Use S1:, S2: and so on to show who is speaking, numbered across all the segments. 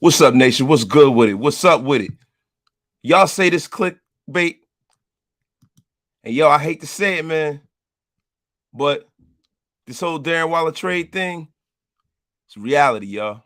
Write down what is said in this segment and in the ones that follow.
S1: What's up, nation? What's good with it? What's up with it? Y'all say this clickbait, and yo, I hate to say it, man, but this whole Darren Waller trade thing, it's reality, y'all.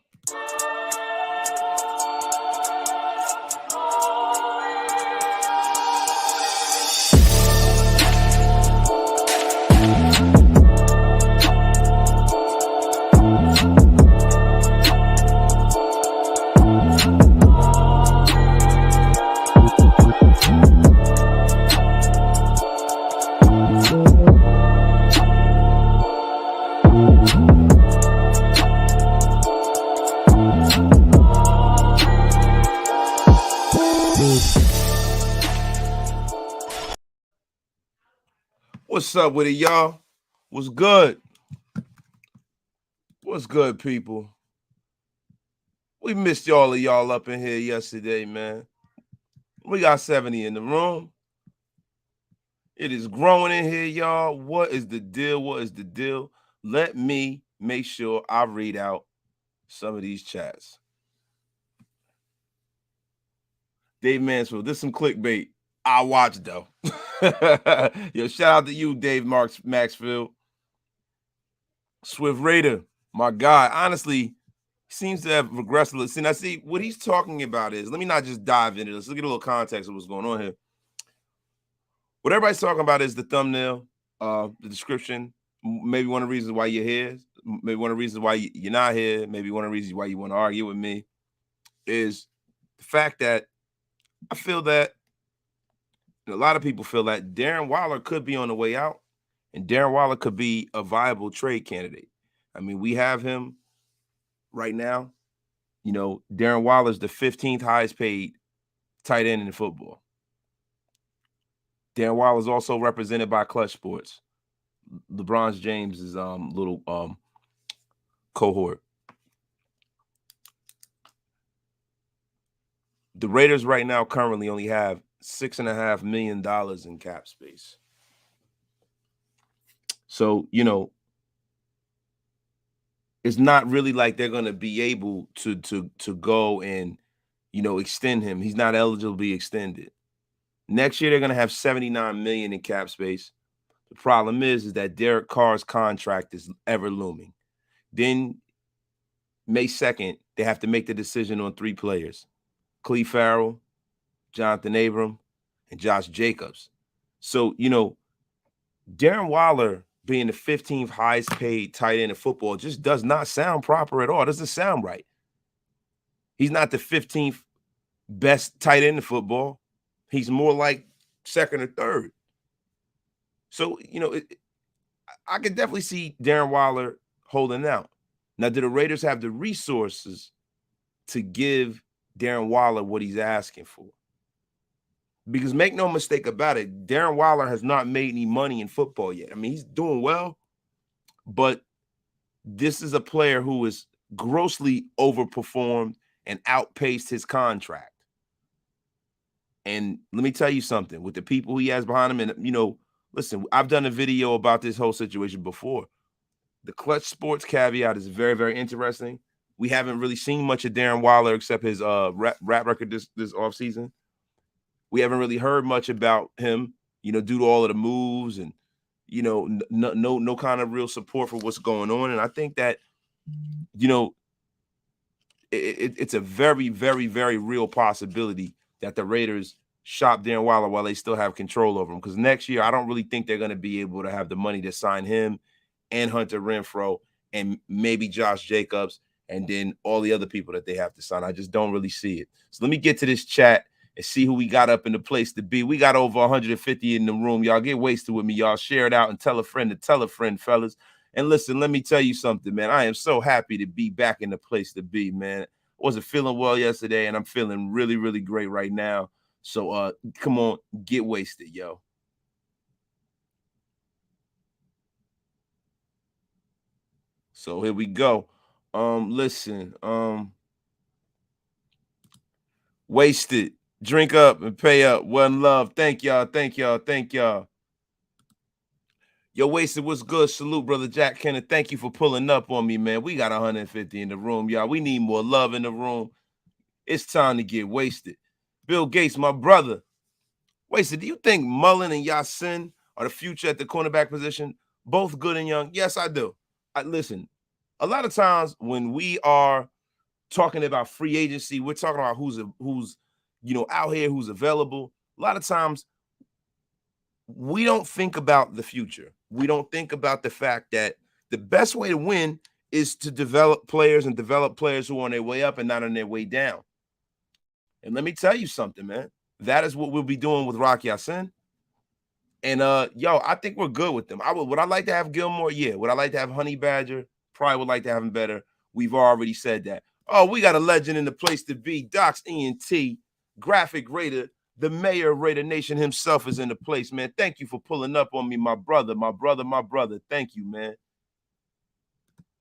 S1: What's up with it, y'all? What's good? What's good, people? We missed y'all up in here yesterday, man. We got 70 in the room. It is growing in here, y'all. What is the deal? What is the deal? Let me make sure I read out some of these chats. Dave Mansfield, this is some clickbait. I watched though. Yo, shout out to you, Dave Maxfield. Swift Raider, my guy. Honestly, seems to have regressed a little. See, I see what he's talking about is, let me not just dive into this. Let's get a little context of what's going on here. What everybody's talking about is the thumbnail, the description, maybe one of the reasons why you're here, maybe one of the reasons why you're not here, maybe one of the reasons why you want to argue with me is the fact that I feel that a lot of people feel that Darren Waller could be on the way out and Darren Waller could be a viable trade candidate. I mean, we have him right now. You know, Darren Waller's the 15th highest paid tight end in football. Darren Waller is also represented by Clutch Sports, LeBron James's little cohort. The Raiders right now currently only have $6.5 million in cap space. So, you know, it's not really like they're going to be able to go and, you know, extend him. He's not eligible to be extended. Next year, they're going to have $79 million in cap space. The problem is that Derek Carr's contract is ever looming. Then May 2nd, they have to make the decision on 3 players: Clelin Ferrell, Johnathan Abram, and Josh Jacobs. So, you know, Darren Waller being the 15th highest paid tight end in football just does not sound proper at all. It doesn't sound right. He's not the 15th best tight end in football. He's more like second or third. So, you know, I could definitely see Darren Waller holding out. Now, do the Raiders have the resources to give Darren Waller what he's asking for? Because make no mistake about it, Darren Waller has not made any money in football yet. I mean, he's doing well, but this is a player who is grossly overperformed and outpaced his contract. And let me tell you something, with the people he has behind him, and, you know, listen, I've done a video about this whole situation before. The Clutch Sports caveat is very, very interesting. We haven't really seen much of Darren Waller except his rap record this offseason. We haven't really heard much about him, you know, due to all of the moves and, you know, no kind of real support for what's going on. And I think that, you know, it's a very, very, very real possibility that the Raiders shop Darren Waller while they still have control over him. Because next year, I don't really think they're going to be able to have the money to sign him and Hunter Renfrow and maybe Josh Jacobs and then all the other people that they have to sign. I just don't really see it. So let me get to this chat and see who we got up in the place to be. We got over 150 in the room. Y'all get wasted with me. Y'all share it out and tell a friend to tell a friend, fellas. And listen, let me tell you something, man. I am so happy to be back in the place to be, man. I wasn't feeling well yesterday, and I'm feeling really, really great right now. So come on, get wasted, yo. So here we go. Listen, wasted. Drink up and pay up. One love. Thank y'all. Thank y'all. Thank y'all. Yo, Wasted, what's good? Salute, brother Jack Kenneth. Thank you for pulling up on me, man. We got 150 in the room, y'all. We need more love in the room. It's time to get wasted. Bill Gates, my brother. Wasted, do you think Mullen and Yasin are the future at the cornerback position? Both good and young? Yes, I do. Listen, a lot of times when we are talking about free agency, we're talking about who's out here, who's available. A lot of times we don't think about the future. We don't think about the fact that the best way to win is to develop players and develop players who are on their way up and not on their way down. And let me tell you something, man. That is what we'll be doing with Rock Ya-Sin. And I think we're good with them. Would I like to have Gilmore? Yeah. Would I like to have Honey Badger? Probably would like to have him better. We've already said that. Oh, we got a legend in the place to be. Dox ENT, graphic Raider, the mayor of Raider Nation himself is in the place, man. Thank you for pulling up on me, my brother. Thank you, man.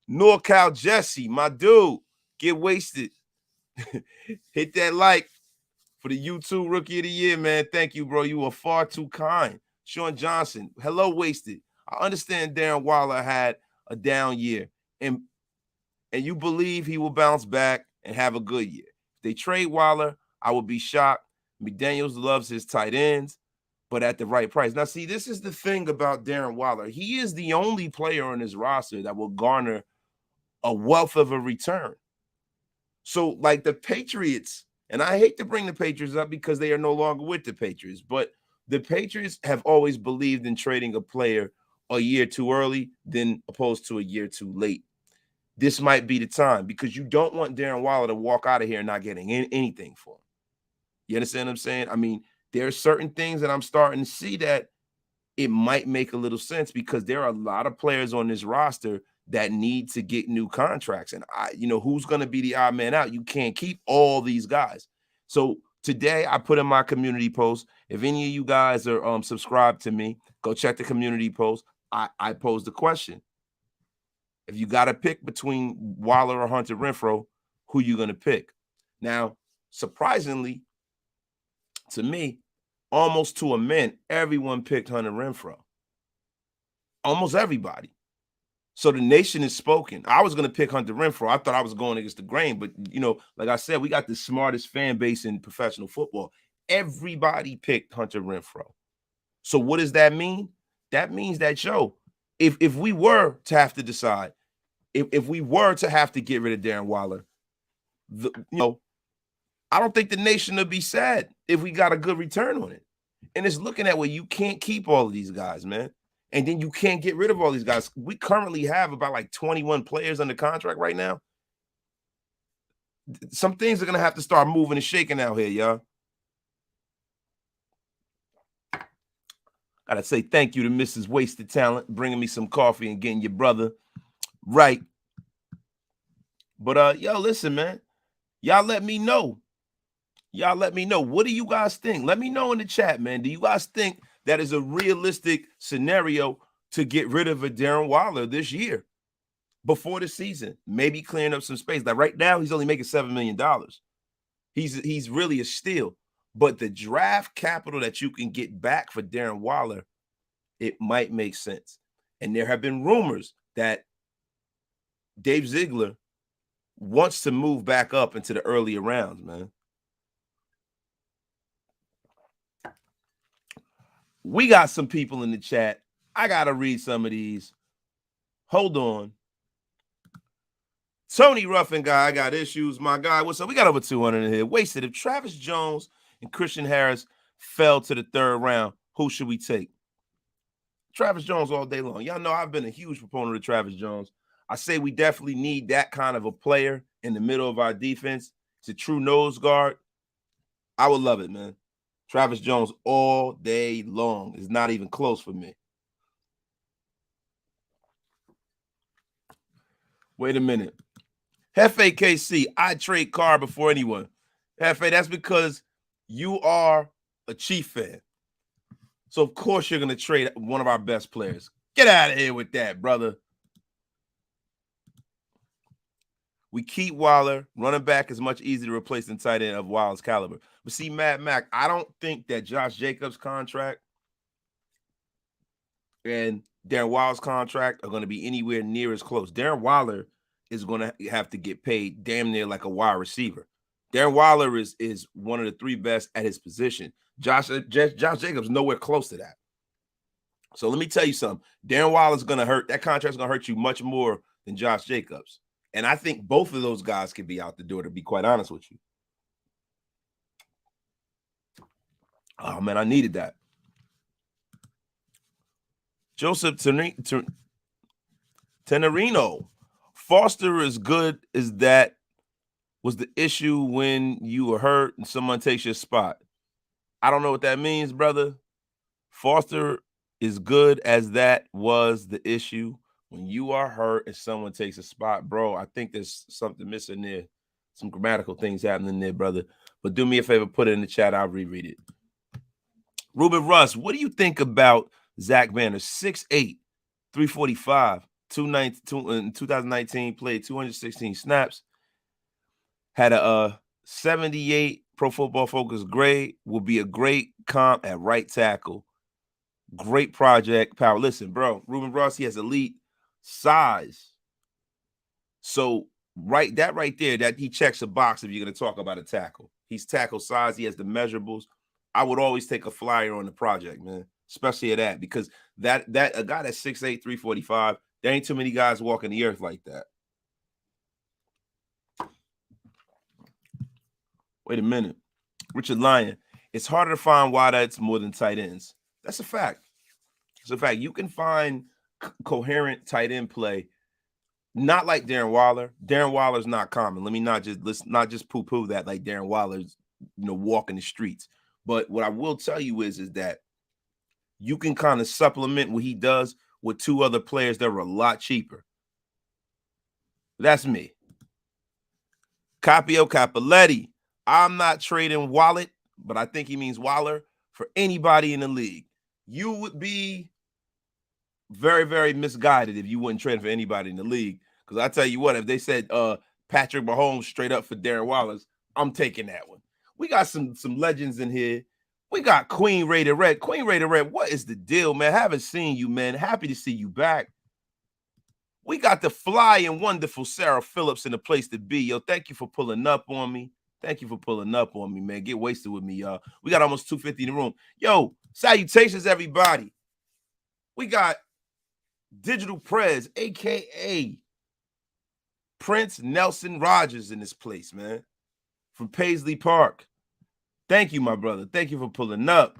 S1: NorCal Jesse, my dude, get wasted. Hit that like for the YouTube Rookie of the Year, man. Thank you, bro. You are far too kind. Sean Johnson, hello, wasted. I understand Darren Waller had a down year, and you believe he will bounce back and have a good year. If they trade Waller, I would be shocked. McDaniels loves his tight ends, but at the right price. Now, see, this is the thing about Darren Waller. He is the only player on his roster that will garner a wealth of a return. So, like the Patriots, and I hate to bring the Patriots up because they are no longer with the Patriots, but the Patriots have always believed in trading a player a year too early than opposed to a year too late. This might be the time because you don't want Darren Waller to walk out of here not getting anything for him. You understand what I'm saying? I mean, there are certain things that I'm starting to see that it might make a little sense because there are a lot of players on this roster that need to get new contracts. And who's going to be the odd man out? You can't keep all these guys. So today I put in my community post. If any of you guys are subscribed to me, go check the community post. I posed the question. If you got to pick between Waller or Hunter Renfrow, who you going to pick? Now, surprisingly, to me, almost to a man, everyone picked Hunter Renfrow. Almost everybody. So the nation is spoken. I was going to pick Hunter Renfrow. I thought I was going against the grain, but, like I said, we got the smartest fan base in professional football. Everybody picked Hunter Renfrow. So what does that mean? That means that, if we were to have to decide, if we were to have to get rid of Darren Waller, I don't think the nation would be sad if we got a good return on it. And it's looking at where you can't keep all of these guys, man. And then you can't get rid of all these guys. We currently have about like 21 players under contract right now. Some things are going to have to start moving and shaking out here, y'all. Got to say thank you to Mrs. Wasted Talent, bringing me some coffee and getting your brother right. But, listen, man. Y'all let me know. What do you guys think? Let me know in the chat, man. Do you guys think that is a realistic scenario to get rid of a Darren Waller this year before the season? Maybe clearing up some space. Like right now, he's only making $7 million. He's really a steal. But the draft capital that you can get back for Darren Waller, it might make sense. And there have been rumors that Dave Ziegler wants to move back up into the earlier rounds, man. We got some people in the chat. I got to read some of these. Hold on. Tony Ruffin guy, I got issues. My guy, what's up? We got over 200 in here. Wasted. If Travis Jones and Christian Harris fell to the third round, who should we take? Travis Jones all day long. Y'all know I've been a huge proponent of Travis Jones. I say we definitely need that kind of a player in the middle of our defense. It's a true nose guard. I would love it, man. Travis Jones all day long is not even close for me. Wait a minute. Hefe KC, I trade Carr before anyone. Hefe, that's because you are a Chief fan. So, of course, you're going to trade one of our best players. Get out of here with that, brother. We keep Waller. Running back is much easier to replace than tight end of Waller's caliber. But see, Mad Mac, I don't think that Josh Jacobs' contract and Darren Waller's contract are going to be anywhere near as close. Darren Waller is going to have to get paid damn near like a wide receiver Darren Waller is one of the 3 best at his position. Josh Jacobs nowhere close to that. So let me tell you something. Darren Waller's going to hurt. That contract's going to hurt you much more than Josh Jacobs. And I think both of those guys could be out the door, to be quite honest with you. Oh, man, I needed that. Joseph Tenerino. Foster is good as that was the issue when you were hurt and someone takes your spot. I don't know what that means, brother. Foster is good as that was the issue when you are hurt and someone takes a spot. Bro, I think there's something missing there. Some grammatical things happening there, brother. But do me a favor, put it in the chat. I'll reread it. Ruben Russ, what do you think about Zach Banner? 6'8", 345, 2019, played 216 snaps, had a 78 Pro Football Focus grade, will be a great comp at right tackle. Great project power. Listen, bro, Ruben Russ, he has elite size. So right there, that he checks a box if you're going to talk about a tackle. He's tackle size. He has the measurables. I would always take a flyer on the project, man, especially at that, because that a guy that's 6'8", 345, there ain't too many guys walking the earth like that. Wait a minute. Richard Lyon, it's harder to find wideouts more than tight ends. That's a fact. It's a fact. You can find coherent tight end play, not like Darren Waller. Darren Waller's not common. Let me not just poo-poo that like Darren Waller's, walking the streets. But what I will tell you is that you can kind of supplement what he does with 2 other players that are a lot cheaper. That's me. Capio Capoletti. I'm not trading Wallet, but I think he means Waller, for anybody in the league. You would be very, very misguided if you wouldn't trade for anybody in the league. Because I tell you what, if they said Patrick Mahomes straight up for Darren Waller, I'm taking that one. We got some legends in here. We got Queen Raider Red. Queen Raider Red, what is the deal, man? Haven't seen you, man. Happy to see you back. We got the fly and wonderful Sarah Phillips in the place to be. Yo, thank you for pulling up on me. Thank you for pulling up on me, man. Get wasted with me, y'all. We got almost 250 in the room. Yo, salutations, everybody. We got Digital Prez, a.k.a. Prince Nelson Rogers in this place, man, from Paisley Park. Thank you, my brother. Thank you for pulling up.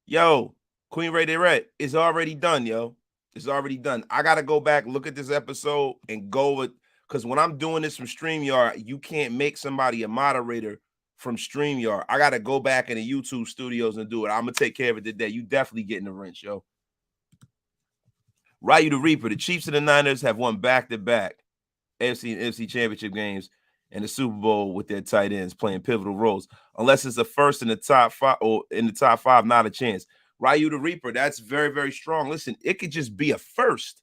S1: Yo, Queen Ray Day Red, it's already done, yo. It's already done. I got to go back, look at this episode, and go with, because when I'm doing this from StreamYard, you can't make somebody a moderator from StreamYard. I got to go back in the YouTube studios and do it. I'm going to take care of it today. You definitely getting the wrench, yo. Ryu the Reaper, the Chiefs and the Niners have won back-to-back AFC and NFC championship games and the Super Bowl with their tight ends playing pivotal roles. Unless it's the first in the top 5 or in the top 5, not a chance. Ryu the Reaper, that's very, very strong. Listen, it could just be a first.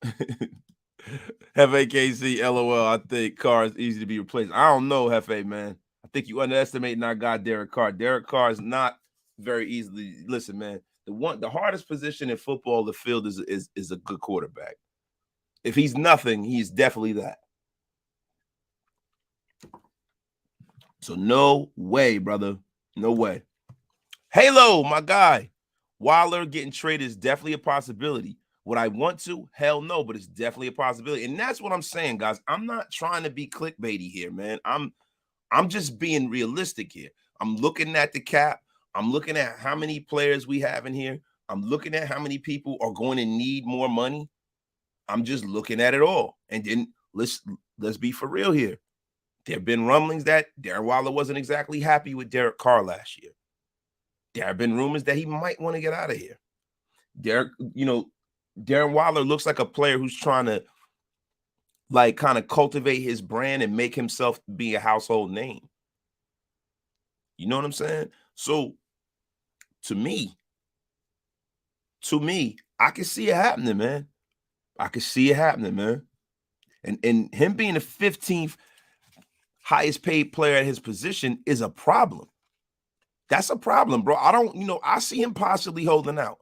S1: Hefe KC, LOL, I think Carr is easy to be replaced. I don't know, Hefe, man. I think you underestimating our guy, Derek Carr. Derek Carr is not very easily. Listen, man, the hardest position in football, the field, is a good quarterback. If he's nothing, he's definitely that. So no way, brother. No way. Halo, my guy. Waller getting traded is definitely a possibility. Would I want to? Hell no, but it's definitely a possibility. And that's what I'm saying, guys. I'm not trying to be clickbaity here, man. I'm just being realistic here. I'm looking at the cap. I'm looking at how many players we have in here. I'm looking at how many people are going to need more money. I'm just looking at it all. And then let's be for real here. There have been rumblings that Darren Waller wasn't exactly happy with Derek Carr last year. There have been rumors that he might want to get out of here. Darren Waller looks like a player who's trying to like kind of cultivate his brand and make himself be a household name. You know what I'm saying? So to me, I can see it happening, man. I can see it happening, man. And him being the 15th highest paid player at his position is a problem. That's a problem, bro. I see him possibly holding out.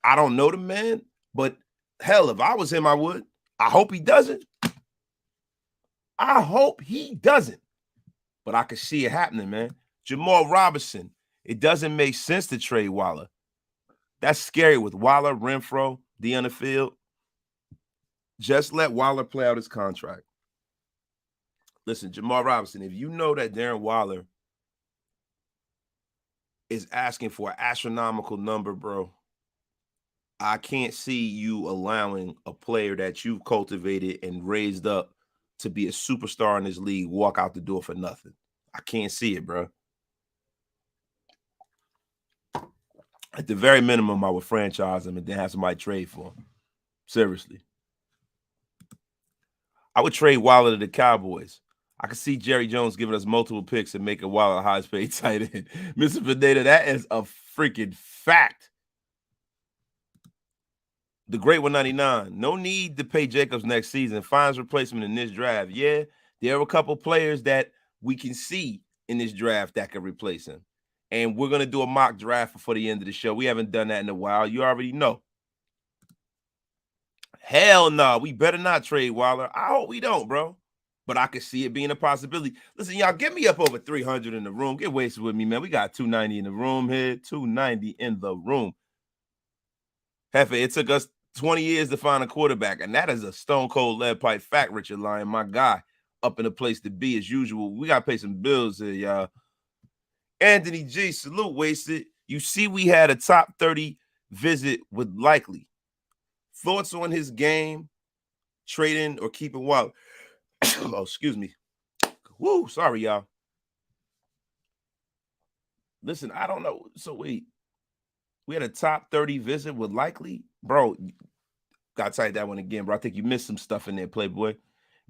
S1: I don't know the man, but hell, if I was him, I would. I hope he doesn't. I hope he doesn't, but I can see it happening, man. Jamal Robinson, it doesn't make sense to trade Waller. That's scary with Waller, Renfro, D on the field. Just let Waller play out his contract. Listen, Jamal Robinson, if you know that Darren Waller is asking for an astronomical number, bro, I can't see you allowing a player that you've cultivated and raised up to be a superstar in this league walk out the door for nothing. I can't see it, bro. At the very minimum, I would franchise him and then have somebody trade for him. Seriously. I would trade Waller to the Cowboys. I could see Jerry Jones giving us multiple picks and making Waller a highest paid tight end. Mr. Pineda, that is a freaking fact. The Great 199. No need to pay Jacobs next season. Finds replacement in this draft. Yeah, there are a couple players that we can see in this draft that can replace him. And we're going to do a mock draft before the end of the show. We haven't done that in a while. You already know. Hell no. We better not trade Waller. I hope we don't, bro. But I can see it being a possibility. Listen, y'all, get me up over 300 in the room. Get wasted with me, man. We got 290 in the room here. 290 in the room. Hefe, it took us 20 years to find a quarterback, and that is a stone cold lead pipe fact, Richard Lyon, my guy, up in the place to be as usual. We got to pay some bills here, y'all. Anthony G, salute, wasted. You see, we had a top 30 visit with Likely. Thoughts on his game, trading, or keeping Waller? Oh, excuse me. Woo, sorry, y'all. Listen, I don't know. So wait, we had a top 30 visit with Likely? Bro, gotta type that one again, bro. I think you missed some stuff in there, Playboy.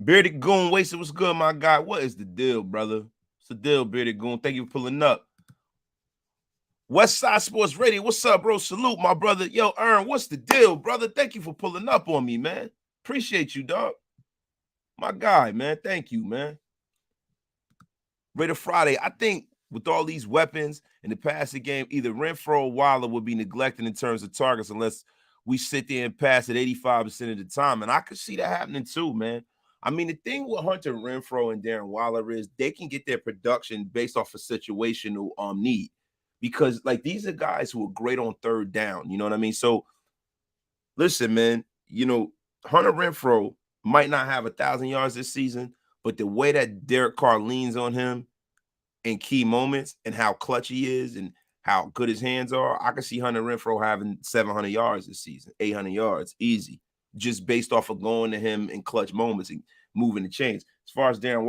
S1: Bearded Goon, wasted, what's good, my guy? What is the deal, brother? What's the deal, Bearded Goon? Thank you for pulling up. West Side Sports Radio, what's up, bro? Salute, my brother. Yo, Ern, what's the deal, brother? Thank you for pulling up on me, man. Appreciate you, dog. My guy, man. Thank you, man. Raider Friday, I think with all these weapons in the passing game, either Renfro or Waller would be neglected in terms of targets unless we sit there and pass it 85% of the time. And I could see that happening too, man. I mean, the thing with Hunter Renfro and Darren Waller is they can get their production based off of situational need. Because, like, these are guys who are great on third down. You know what I mean? So, listen, man, you know, Hunter Renfro might not have 1,000 yards this season, but the way that Derek Carr leans on him in key moments and how clutch he is and how good his hands are, I can see Hunter Renfro having 700 yards this season, 800 yards, easy, just based off of going to him in clutch moments and moving the chains. As far as Darren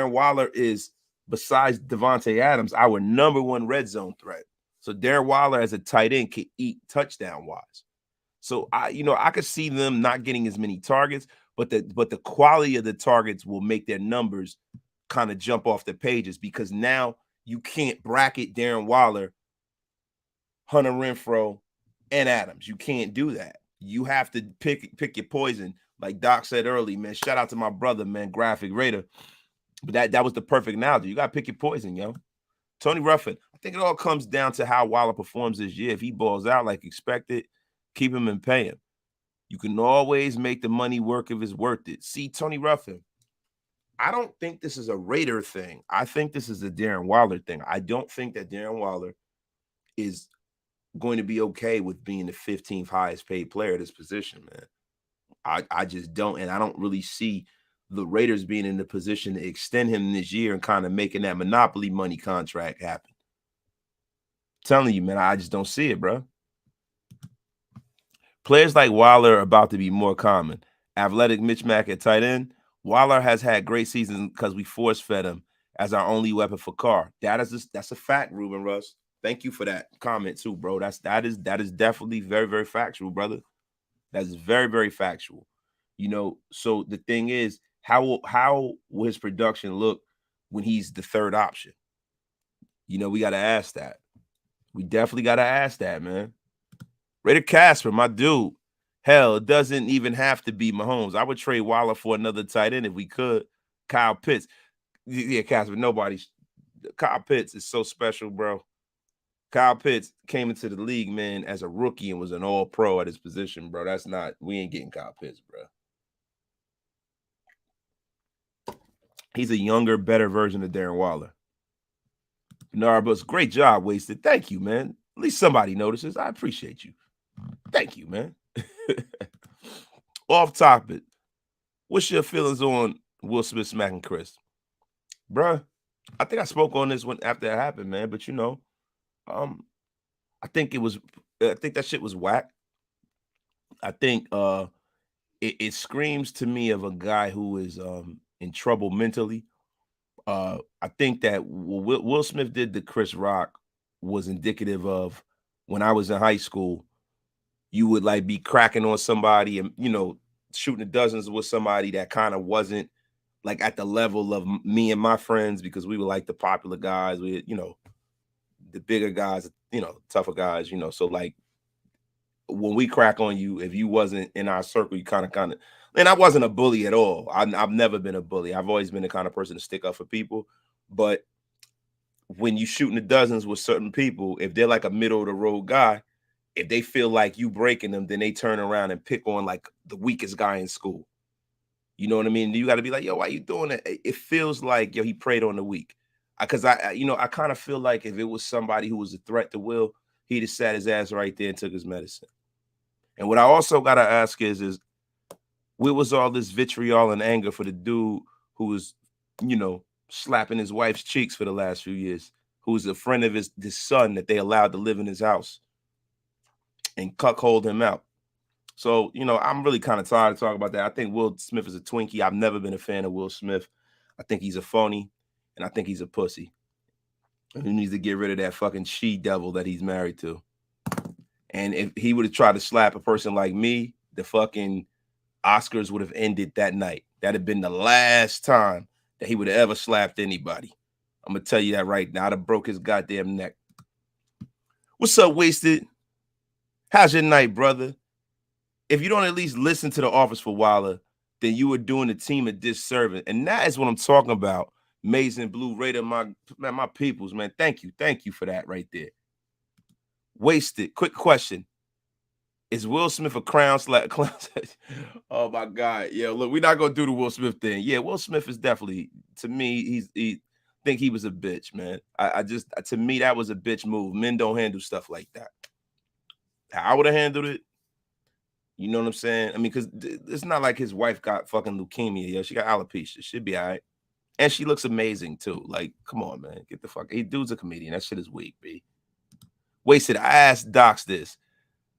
S1: Waller is, besides Devontae Adams, our number one red zone threat. So Darren Waller as a tight end can eat touchdown-wise. So I could see them not getting as many targets, but the quality of the targets will make their numbers kind of jump off the pages because now you can't bracket Darren Waller, Hunter Renfro, and Adams. You can't do that. You have to pick your poison. Like Doc said early, man. Shout out to my brother, man, Graphic Raider. But that was the perfect analogy. You got to pick your poison, yo. Tony Ruffin, I think it all comes down to how Waller performs this year. If he balls out like expected, keep him and pay him. You can always make the money work if it's worth it. See, Tony Ruffin, I don't think this is a Raider thing. I think this is a Darren Waller thing. I don't think that Darren Waller is going to be okay with being the 15th highest paid player at this position, man. I just don't. And I don't really see the Raiders being in the position to extend him this year and kind of making that monopoly money contract happen. I'm telling you, man, I just don't see it, bro. Players like Waller are about to be more common. Athletic Mitch Mack at tight end. Waller has had great seasons because we force-fed him as our only weapon for Carr. That's a fact, Ruben Russ. Thank you for that comment too, bro. That is definitely very, very factual, brother. That is very, very factual. So the thing is, how will his production look when he's the third option? We got to ask that. We definitely got to ask that, man. Raider Casper, my dude. Hell, it doesn't even have to be Mahomes. I would trade Waller for another tight end if we could. Kyle Pitts. Yeah, Casper, Kyle Pitts is so special, bro. Kyle Pitts came into the league, man, as a rookie and was an all-pro at his position, bro. We ain't getting Kyle Pitts, bro. He's a younger, better version of Darren Waller. Narbus, great job, Wasted. Thank you, man. At least somebody notices. I appreciate you. Thank you, man. Off topic. What's your feelings on Will Smith smacking Chris? Bruh, I think I spoke on this one after it happened, man. But I think that shit was whack. I think it screams to me of a guy who is in trouble mentally. I think that what Will Smith did to Chris Rock was indicative of when I was in high school. You would like be cracking on somebody and shooting the dozens with somebody that kind of wasn't like at the level of me and my friends, because we were like the popular guys. We, the bigger guys, tougher guys, So like when we crack on you, if you wasn't in our circle, you kind of, and I wasn't a bully at all. I've never been a bully. I've always been the kind of person to stick up for people. But when you shooting the dozens with certain people, if they're like a middle of the road guy, if they feel like you breaking them, then they turn around and pick on like the weakest guy in school. You know what I mean? You got to be like, yo, why you doing that? It feels like, yo, he preyed on the weak. Because I kind of feel like if it was somebody who was a threat to Will, he'd have sat his ass right there and took his medicine. And what I also got to ask is where was all this vitriol and anger for the dude who was, slapping his wife's cheeks for the last few years, who was a friend of his son that they allowed to live in his house and cuckold him out? So, I'm really kind of tired of talking about that. I think Will Smith is a Twinkie. I've never been a fan of Will Smith. I think he's a phony, and I think he's a pussy. And he needs to get rid of that fucking she-devil that he's married to. And if he would have tried to slap a person like me, the fucking Oscars would have ended that night. That'd have been the last time that he would have ever slapped anybody. I'm going to tell you that right now. I'd have broke his goddamn neck. What's up, Wasted? How's your night, brother? If you don't at least listen to The Office for Waller, then you are doing the team a disservice. And that is what I'm talking about. Amazing Blue Raider, my peoples, man. Thank you for that right there. Wasted. Quick question. Is Will Smith a clown? Oh my God. Yeah, look, we're not gonna do the Will Smith thing. Yeah, Will Smith is definitely, to me, he think he was a bitch, man. To me, that was a bitch move. Men don't handle stuff like that. How I would have handled it. You know what I'm saying? I mean, because it's not like his wife got fucking leukemia. Yo, she got alopecia. She'd be all right. And she looks amazing, too. Like, come on, man. Get the fuck. He dude's a comedian. That shit is weak, B. Wasted. I asked Dox this.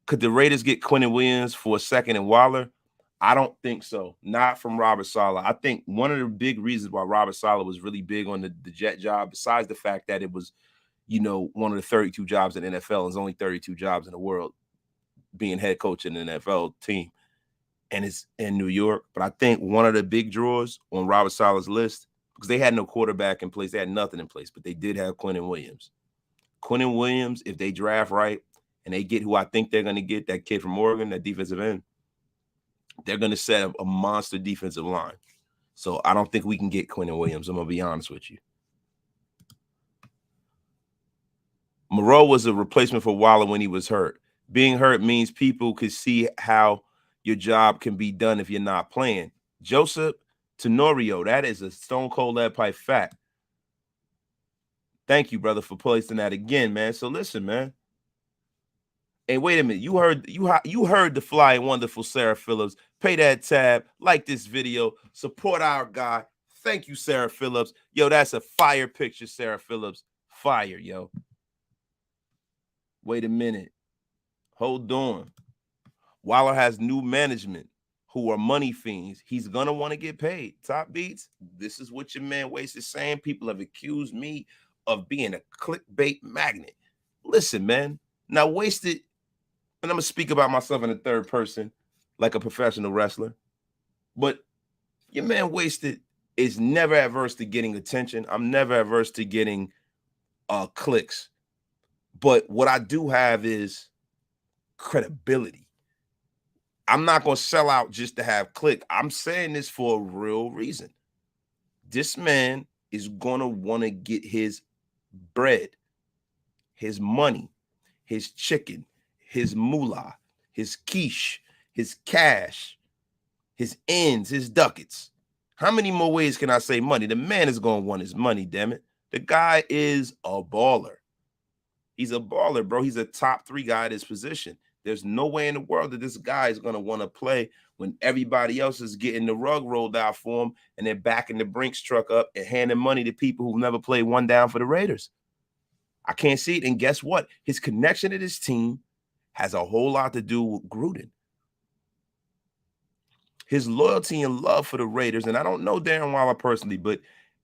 S1: Could the Raiders get Quinnen Williams for a second and Waller? I don't think so. Not from Robert Saleh. I think one of the big reasons why Robert Saleh was really big on the Jet job, besides the fact that it was, one of the 32 jobs in the NFL, there's only 32 jobs in the world, being head coach in an NFL team, and it's in New York. But I think one of the big draws on Robert Saleh's list, because they had no quarterback in place, they had nothing in place, but they did have Quinnen Williams. Quinnen Williams, if they draft right and they get who I think they're going to get, that kid from Oregon, that defensive end, they're going to set up a monster defensive line. So I don't think we can get Quinnen Williams. I'm going to be honest with you. Moreau was a replacement for Waller when he was hurt. Being hurt means people can see how your job can be done if you're not playing. Joseph Tenorio, that is a stone cold lead pipe fact. Thank you, brother, for placing that again, man. So listen, man. Hey, wait a minute. You heard the fly and wonderful Sarah Phillips. Pay that tab, like this video, support our guy. Thank you, Sarah Phillips. Yo, that's a fire picture, Sarah Phillips. Fire, yo. Wait a minute. Hold on. Waller has new management who are money fiends. He's going to want to get paid. Top Beats, this is what your man Waste is saying. People have accused me of being a clickbait magnet. Listen, man. Now, Wasted, and I'm going to speak about myself in the third person like a professional wrestler, but your man Wasted is never adverse to getting attention. I'm never adverse to getting clicks. But what I do have is credibility. I'm not going to sell out just to have click. I'm saying this for a real reason. This man is going to want to get his bread, his money, his chicken, his moolah, his quiche, his cash, his ends, his ducats. How many more ways can I say money? The man is going to want his money, damn it. The guy is a baller. He's a baller, bro. He's a top 3 guy at his position. There's no way in the world that this guy is going to want to play when everybody else is getting the rug rolled out for him and they're backing the Brinks truck up and handing money to people who've never played one down for the Raiders. I can't see it. And guess what? His connection to this team has a whole lot to do with Gruden. His loyalty and love for the Raiders, and I don't know Darren Waller personally, but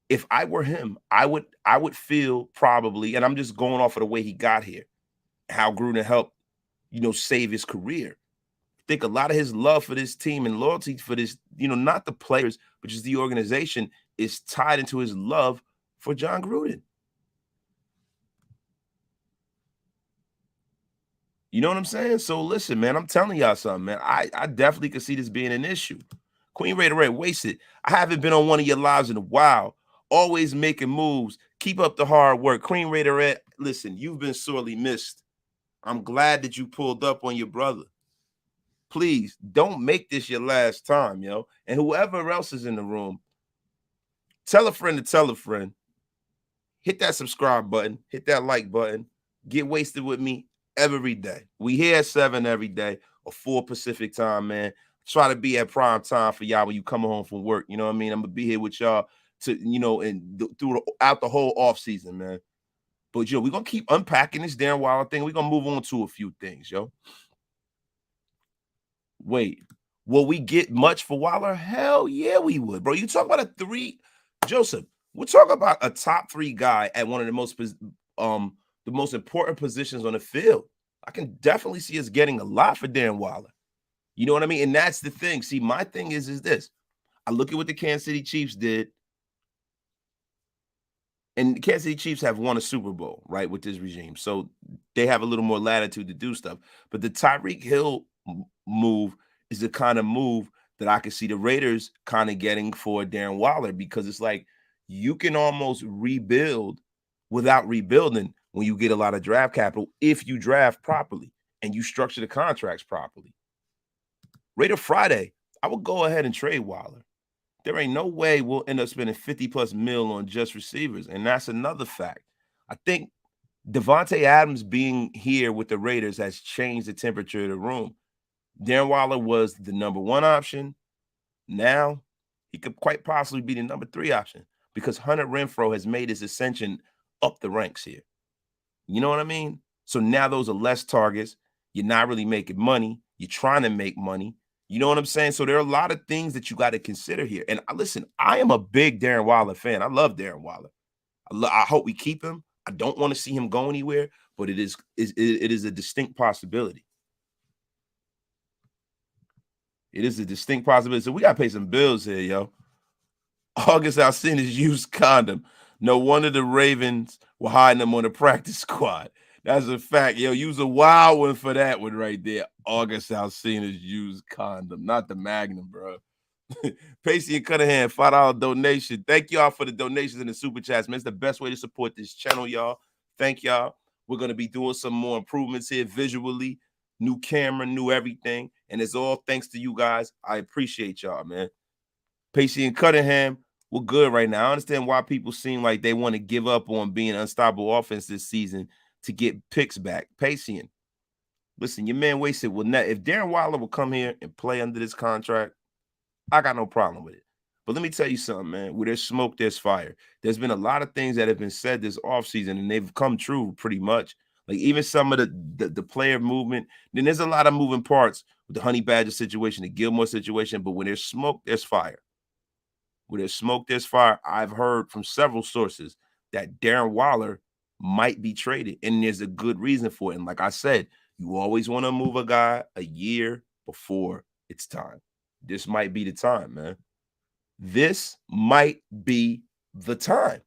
S1: if I were him, I would feel probably, and I'm just going off of the way he got here, how Gruden helped, save his career. I think a lot of his love for this team and loyalty for this, not the players, but just the organization is tied into his love for John Gruden. You know what I'm saying? So listen, man, I'm telling y'all something, man. I definitely could see this being an issue. Queen Raider Red, wasted. I haven't been on one of your lives in a while. Always making moves. Keep up the hard work. Queen Raider Red, listen, you've been sorely missed. I'm glad that you pulled up on your brother. Please don't make this your last time, yo. And whoever else is in the room, tell a friend to tell a friend. Hit that subscribe button. Hit that like button. Get wasted with me every day. We here at 7 every day or 4 Pacific time, man. Try to be at prime time for y'all when you come home from work. You know what I mean? I'm going to be here with y'all to, throughout the whole offseason, man. But, we're going to keep unpacking this Darren Waller thing. We're going to move on to a few things, yo. Wait, will we get much for Waller? Hell yeah, we would, bro. You talk about a 3, Joseph. We're talking about a top 3 guy at one of the most important positions on the field. I can definitely see us getting a lot for Darren Waller. You know what I mean? And that's the thing. See, my thing is this. I look at what the Kansas City Chiefs did. And the Kansas City Chiefs have won a Super Bowl, right, with this regime. So they have a little more latitude to do stuff. But the Tyreek Hill move is the kind of move that I could see the Raiders kind of getting for Darren Waller, because it's like you can almost rebuild without rebuilding when you get a lot of draft capital if you draft properly and you structure the contracts properly. Raider Friday, I would go ahead and trade Waller. There ain't no way we'll end up spending 50+ mil on just receivers. And that's another fact. I think Davante Adams being here with the Raiders has changed the temperature of the room. Darren Waller was the number 1 option. Now he could quite possibly be the number 3 option because Hunter Renfrow has made his ascension up the ranks here. You know what I mean? So now those are less targets. You're not really making money. You're trying to make money. You know what I'm saying? So there are a lot of things that you got to consider here. And listen, I am a big Darren Waller fan. I love Darren Waller. I hope we keep him. I don't want to see him go anywhere, but it is a distinct possibility. It is a distinct possibility. So we got to pay some bills here, yo. August Alcina's used condom. No wonder the Ravens were hiding them on the practice squad. That's a fact. Yo, use a wild one for that one right there. August Alcina's used condom, not the Magnum, bro. Pacey and Cunningham, $5 donation. Thank y'all for the donations and the super chats, man. It's the best way to support this channel, y'all. Thank y'all. We're going to be doing some more improvements here visually. New camera, new everything. And it's all thanks to you guys. I appreciate y'all, man. Pacey and Cunningham, we're good right now. I understand why people seem like they want to give up on being an unstoppable offense this season to get picks back. Pacey, listen, your man wasted will not. If Darren Waller will come here and play under this contract, I got no problem with it. But let me tell you something, man. Where there's smoke, there's fire. There's been a lot of things that have been said this offseason, and they've come true pretty much. Like even some of the player movement. Then there's a lot of moving parts with the Honey Badger situation, the Gilmore situation. But when there's smoke, there's fire. When there's smoke, there's fire. I've heard from several sources that Darren Waller might be traded, and there's a good reason for it. And like I said, you always want to move a guy a year before it's time. This might be the time, man. This might be the time.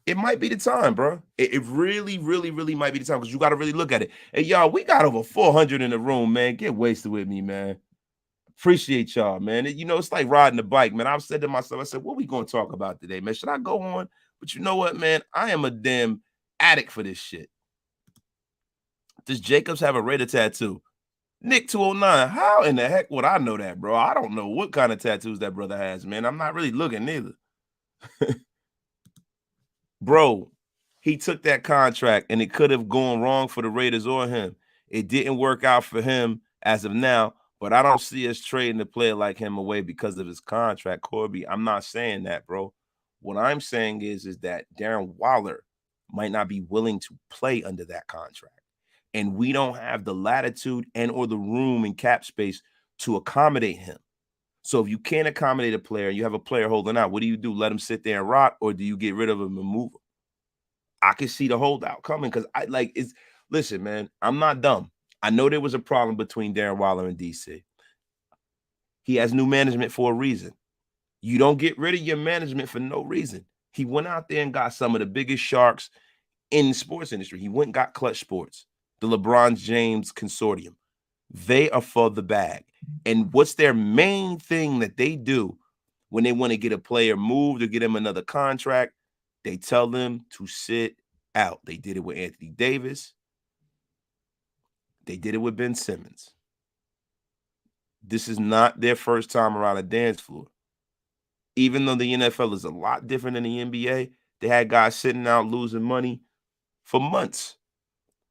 S1: It might be the time, bro. It really, really, really might be the time because you got to really look at it. Hey, y'all, we got over 400 in the room, man. Get wasted with me, man. Appreciate y'all, man. It's like riding a bike, man. I've said to myself, I said, what are we going to talk about today, man? Should I go on? But you know what, man? I am a damn addict for this shit. Does Jacobs have a Raider tattoo? Nick 209. How in the heck would I know that, bro? I don't know what kind of tattoos that brother has, man. I'm not really looking either. Bro, he took that contract and it could have gone wrong for the Raiders or him. It didn't work out for him as of now, but I don't see us trading a player like him away because of his contract, Corby. I'm not saying that, bro. What I'm saying is that Darren Waller might not be willing to play under that contract. And we don't have the latitude and or the room and cap space to accommodate him. So if you can't accommodate a player, you have a player holding out, what do? Let him sit there and rot, or do you get rid of him and move him? I can see the holdout coming because listen, man, I'm not dumb. I know there was a problem between Darren Waller and DC. He has new management for a reason. You don't get rid of your management for no reason. He went out there and got some of the biggest sharks in the sports industry. He went and got Clutch Sports, the LeBron James consortium. They are for the bag. And what's their main thing that they do when they want to get a player moved or get him another contract? They tell them to sit out. They did it with Anthony Davis. They did it with Ben Simmons. This is not their first time around a dance floor. Even though the NFL is a lot different than the NBA, they had guys sitting out losing money for months.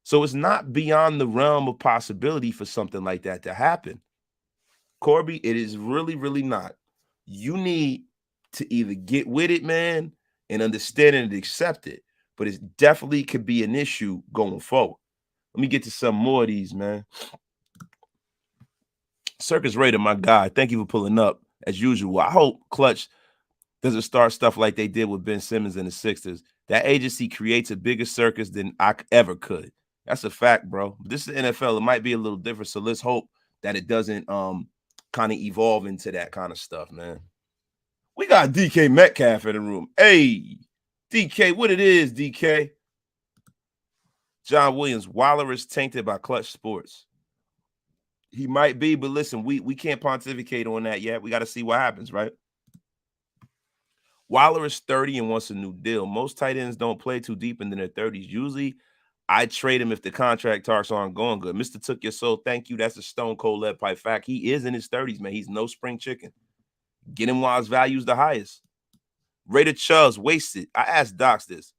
S1: So it's not beyond the realm of possibility for something like that to happen. Corby, it is really, really not. You need to either get with it, man, and understand it and accept it. But it definitely could be an issue going forward. Let me get to some more of these, man. Circus Raider, my guy, thank you for pulling up as usual. I hope Clutch doesn't start stuff like they did with Ben Simmons and the Sixers. That agency creates a bigger circus than I ever could. That's a fact, bro. This is NFL. It might be a little different, so let's hope that it doesn't kind of evolve into that kind of stuff, man. We got DK Metcalf in the room. Hey, DK, what it is, DK? John Williams, Waller is tainted by Clutch Sports. He might be, but listen, we can't pontificate on that yet. We got to see what happens, right? Waller is 30 and wants a new deal. Most tight ends don't play too deep into their 30s. Usually, I trade him if the contract talks aren't going good. Mr. Took Your Soul, thank you. That's a stone cold lead pipe fact. He is in his 30s, man. He's no spring chicken. Get him while his value's the highest. Raider Chubbs, wasted. I asked Dox this.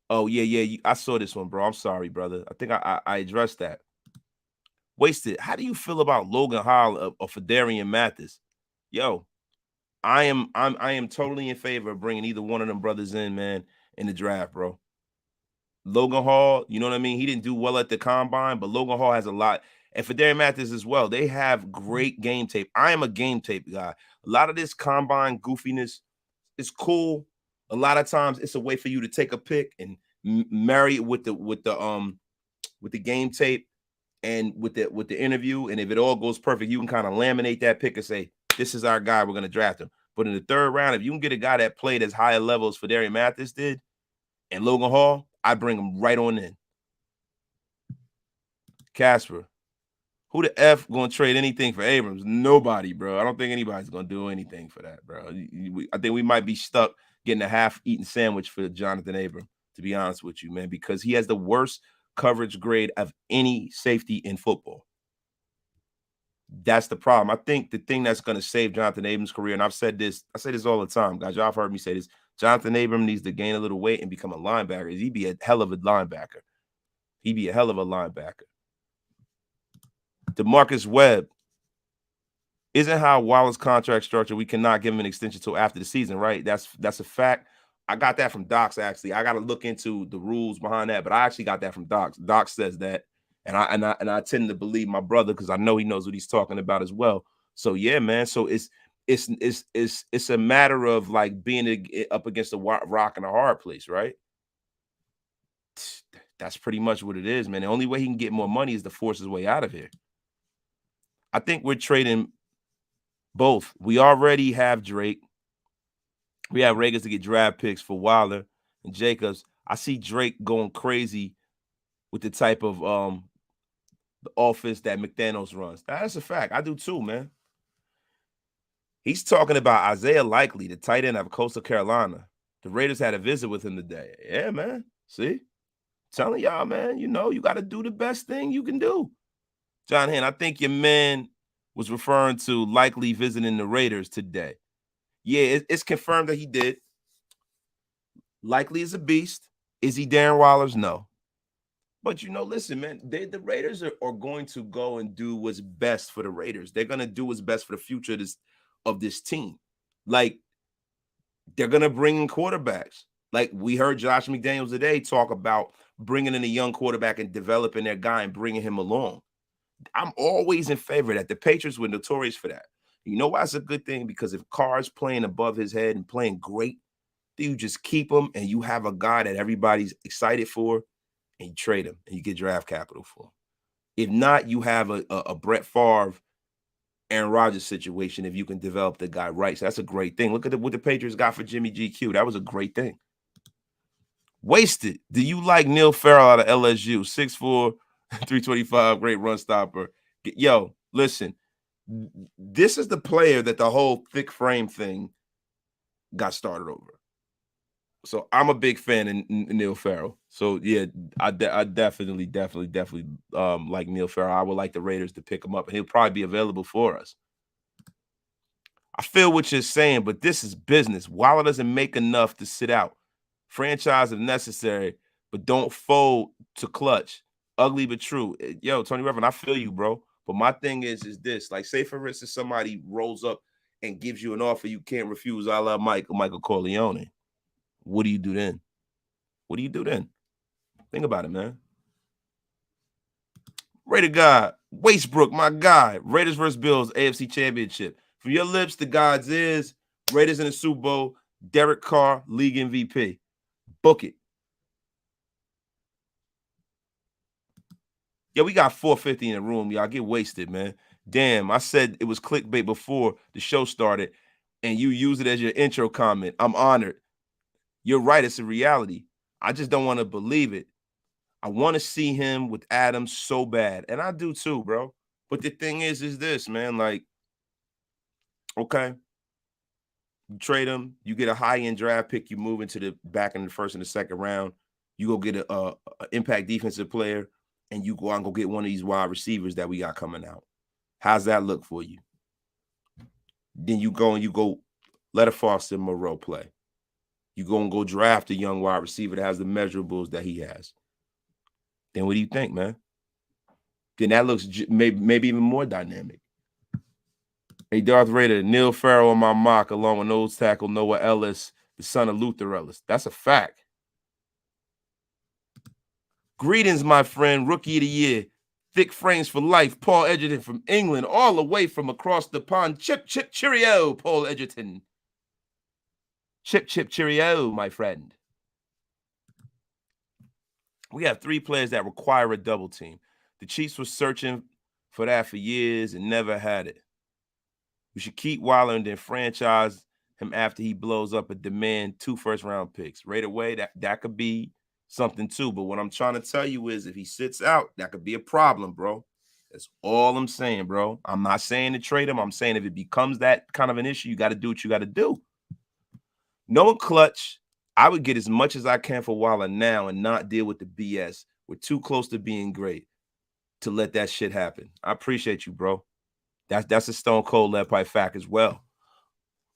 S1: Oh, yeah. I saw this one, bro. I'm sorry, brother. I think I addressed that. Wasted. How do you feel about Logan Hall or Fedarian Mathis? Yo, I am totally in favor of bringing either one of them brothers in, man, in the draft, bro. Logan Hall, you know what I mean? He didn't do well at the combine, but Logan Hall has a lot. And for Darren Mathis as well, they have great game tape. I am a game tape guy. A lot of this combine goofiness is cool. A lot of times it's a way for you to take a pick and marry it with the game tape and with the interview. And if it all goes perfect, you can kind of laminate that pick and say, this is our guy, we're going to draft him. But in the third round, if you can get a guy that played as high a level as Fedarian Mathis did and Logan Hall, I bring him right on in. Casper, who the F going to trade anything for Abrams? Nobody, bro. I don't think anybody's going to do anything for that, bro. I think we might be stuck getting a half-eaten sandwich for Johnathan Abram, to be honest with you, man, because he has the worst coverage grade of any safety in football. That's the problem. I think the thing that's going to save Johnathan Abram's career, and I say this all the time, guys. Y'all have heard me say this. Johnathan Abram needs to gain a little weight and become a linebacker. He'd be a hell of a linebacker. DeMarcus Webb. Isn't how Waller's contract structure, we cannot give him an extension until after the season, right? That's a fact. I got that from Dox, actually. I got to look into the rules behind that, but I actually got that from Dox. Dox says that, and I tend to believe my brother because I know he knows what he's talking about as well. So yeah, man. So it's a matter of like being up against a rock and a hard place, right? That's pretty much what it is, man. The only way he can get more money is to force his way out of here. I think we're trading both. We already have Drake. We have Raiders to get draft picks for Waller and Jacobs. I see Drake going crazy with the type of the offense that McDaniels runs. That's a fact. I do too, man. He's talking about Isaiah Likely, the tight end of Coastal Carolina. The Raiders had a visit with him today. Yeah, man. See? Telling y'all, man, you know, you got to do the best thing you can do. John Hen, I think your man was referring to likely visiting the Raiders today. Yeah, it's confirmed that he did. Likely is a beast. Is he Darren Waller's? No. But, listen, man, the Raiders are going to go and do what's best for the Raiders. They're going to do what's best for the future of this team. Like, they're going to bring in quarterbacks. Like, we heard Josh McDaniels today talk about bringing in a young quarterback and developing their guy and bringing him along. I'm always in favor of that. The Patriots were notorious for that. You know why it's a good thing? Because if Carr's playing above his head and playing great, then you just keep him and you have a guy that everybody's excited for, and you trade him and you get draft capital for him. If not, you have a Brett Favre, Aaron Rodgers situation if you can develop the guy right. So that's a great thing. Look at what the Patriots got for Jimmy GQ. That was a great thing. Wasted. Do you like Neil Farrell out of LSU? 6'4", 325, great run stopper. Yo, listen, this is the player that the whole thick frame thing got started over. So I'm a big fan of Neil Farrell. So yeah, I definitely like Neil Farrell. I would like the Raiders to pick him up, and he'll probably be available for us. I feel what you're saying, but this is business. Waller doesn't make enough to sit out. Franchise if necessary, but don't fold to clutch. Ugly but true. Yo, Tony Reverend, I feel you, bro. But my thing is this. Like, say, for instance, somebody rolls up and gives you an offer you can't refuse, a la Michael Corleone. What do you do then? What do you do then? Think about it, man. Raider God, Wastebrook, my guy. Raiders versus Bills, AFC Championship. From your lips to God's ears, Raiders in the Super Bowl, Derek Carr, league MVP. Book it. Yeah, we got 450 in the room, y'all. Get wasted, man. Damn, I said it was clickbait before the show started, and you use it as your intro comment. I'm honored. You're right. It's a reality. I just don't want to believe it. I want to see him with Adams so bad. And I do too, bro. But the thing is this, man. Like, okay, you trade him. You get a high-end draft pick. You move into the back in the first and the second round. You go get a impact defensive player, and you go out and go get one of these wide receivers that we got coming out. How's that look for you? Then you go let a Foster Moreau play. You go draft a young wide receiver that has the measurables that he has. Then what do you think, man? Then that looks maybe even more dynamic. Hey, Darth Raider, Neil Farrell on my mock, along with nose tackle Noah Ellis, the son of Luther Ellis. That's a fact. Greetings, my friend, Rookie of the Year. Thick frames for life, Paul Edgerton from England, all the way from across the pond. Chip, cheerio, Paul Edgerton. Chip, cheerio, my friend. We have 3 players that require a double team. The Chiefs were searching for that for years and never had it. We should keep Waller and then franchise him after he blows up and demand 2 first-round picks. Right away, that could be something too. But what I'm trying to tell you is if he sits out, that could be a problem, bro. That's all I'm saying, bro. I'm not saying to trade him. I'm saying if it becomes that kind of an issue, you got to do what you got to do. Knowing clutch, I would get as much as I can for Waller now and not deal with the BS. We're too close to being great to let that shit happen. I appreciate you, bro. That's a stone cold left pipe fact as well.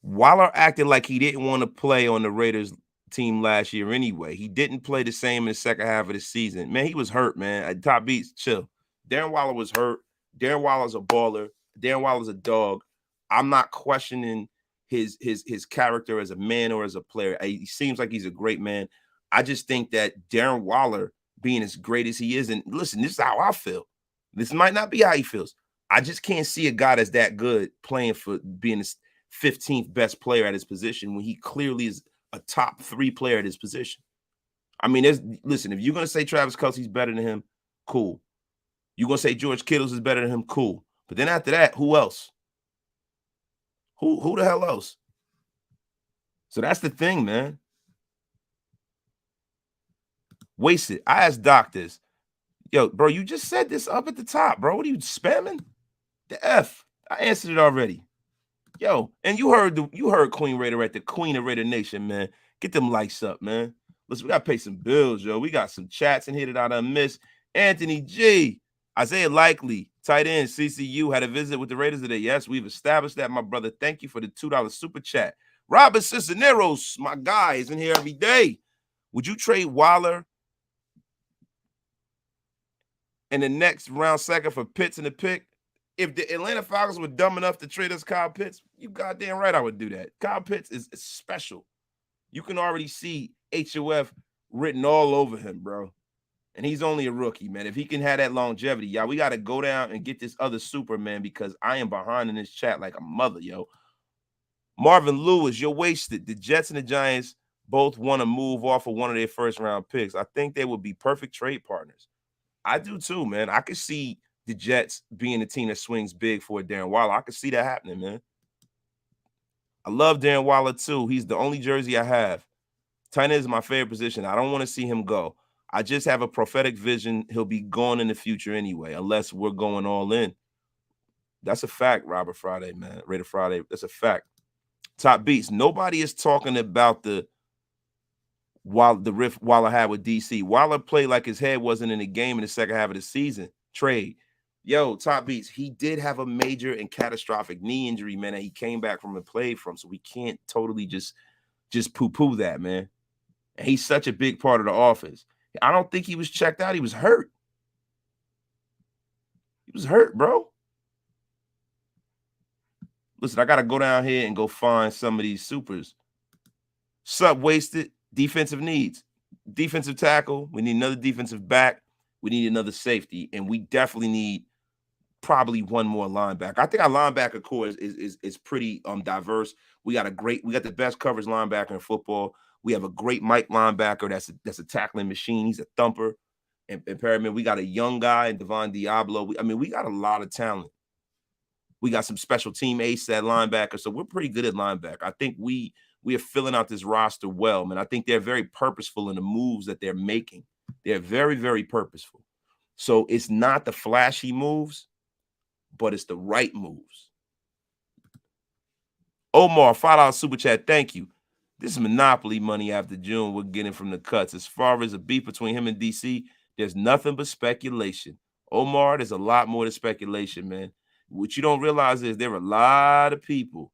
S1: Waller acted like he didn't want to play on the Raiders team last year anyway. He didn't play the same in the second half of the season. Man, he was hurt, man. Top beats, chill. Darren Waller was hurt. Darren Waller's a baller. Darren Waller's a dog. I'm not questioning his character as a man or as a player. He seems like he's a great man. I just think that Darren Waller being as great as he is, and listen, this is how I feel. This might not be how he feels. I just can't see a guy that's that good playing for being the 15th best player at his position when he clearly is a top 3 player at his position. I mean, listen, if you're going to say Travis Kelce's better than him, cool. You're going to say George Kittle's is better than him, cool. But then after that, who else? Who the hell else? So that's the thing, man. Wasted. I asked doctors, yo, bro, you just said this up at the top, bro. What are you spamming? The F. I answered it already. Yo, and you heard Queen Raider at the Queen of Raider Nation, man. Get them likes up, man. Listen, we got to pay some bills, yo. We got some chats in here that I done missed. Anthony G. Isaiah Likely, tight end, CCU, had a visit with the Raiders today. Yes, we've established that, my brother. Thank you for the $2 super chat. Robert Cisneros, my guy, is in here every day. Would you trade Waller in the next round second for Pitts in the pick? If the Atlanta Falcons were dumb enough to trade us Kyle Pitts, you goddamn right I would do that. Kyle Pitts is special. You can already see HOF written all over him, bro. And he's only a rookie, man. If he can have that longevity, y'all, we got to go down and get this other Superman because I am behind in this chat like a mother, yo. Marvin Lewis, you're wasted. The Jets and the Giants both want to move off of one of their first-round picks. I think they would be perfect trade partners. I do too, man. I could see the Jets being the team that swings big for Darren Waller. I could see that happening, man. I love Darren Waller too. He's the only jersey I have. Tight end is my favorite position. I don't want to see him go. I just have a prophetic vision. He'll be gone in the future anyway, unless we're going all in. That's a fact, Robert Friday, man. Raider Friday. That's a fact. Top beats. Nobody is talking about the riff Waller had with DC. Waller played like his head wasn't in the game in the second half of the season. Trade. Yo, top beats. He did have a major and catastrophic knee injury, man, that he came back from and played from. So we can't totally just poo-poo that, man. And he's such a big part of the offense. I don't think he was checked out. He was hurt. He was hurt, bro. Listen, I got to go down here and go find some of these supers. Sub wasted. Defensive needs. Defensive tackle. We need another defensive back. We need another safety. And we definitely need probably one more linebacker. I think our linebacker core is pretty diverse. We got the best coverage linebacker in football. We have a great Mike linebacker that's a tackling machine. He's a thumper. And Perriman, we got a young guy in Devon Diablo. We got a lot of talent. We got some special team ace at linebacker. So we're pretty good at linebacker. I think we are filling out this roster well, man. I think they're very purposeful in the moves that they're making. They're very, very purposeful. So it's not the flashy moves, but it's the right moves. Omar, $5 super chat. Thank you. This is monopoly money after June we're getting from the cuts. As far as a beef between him and DC, there's nothing but speculation. Omar, there's a lot more to speculation, man. What you don't realize is there are a lot of people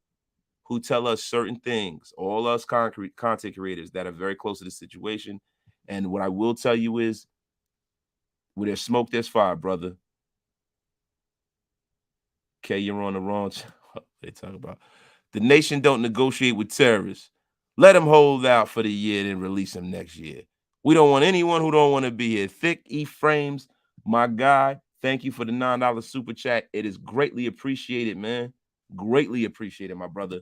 S1: who tell us certain things, all us content creators that are very close to the situation. And what I will tell you is, where there's smoke, there's fire, brother. Okay, you're on the wrong channel. They talk about the nation don't negotiate with terrorists. Let them hold out for the year, then release them next year. We don't want anyone who don't want to be here. Thick E Frames, my guy. Thank you for the $9 super chat. It is greatly appreciated, man. Greatly appreciated, my brother.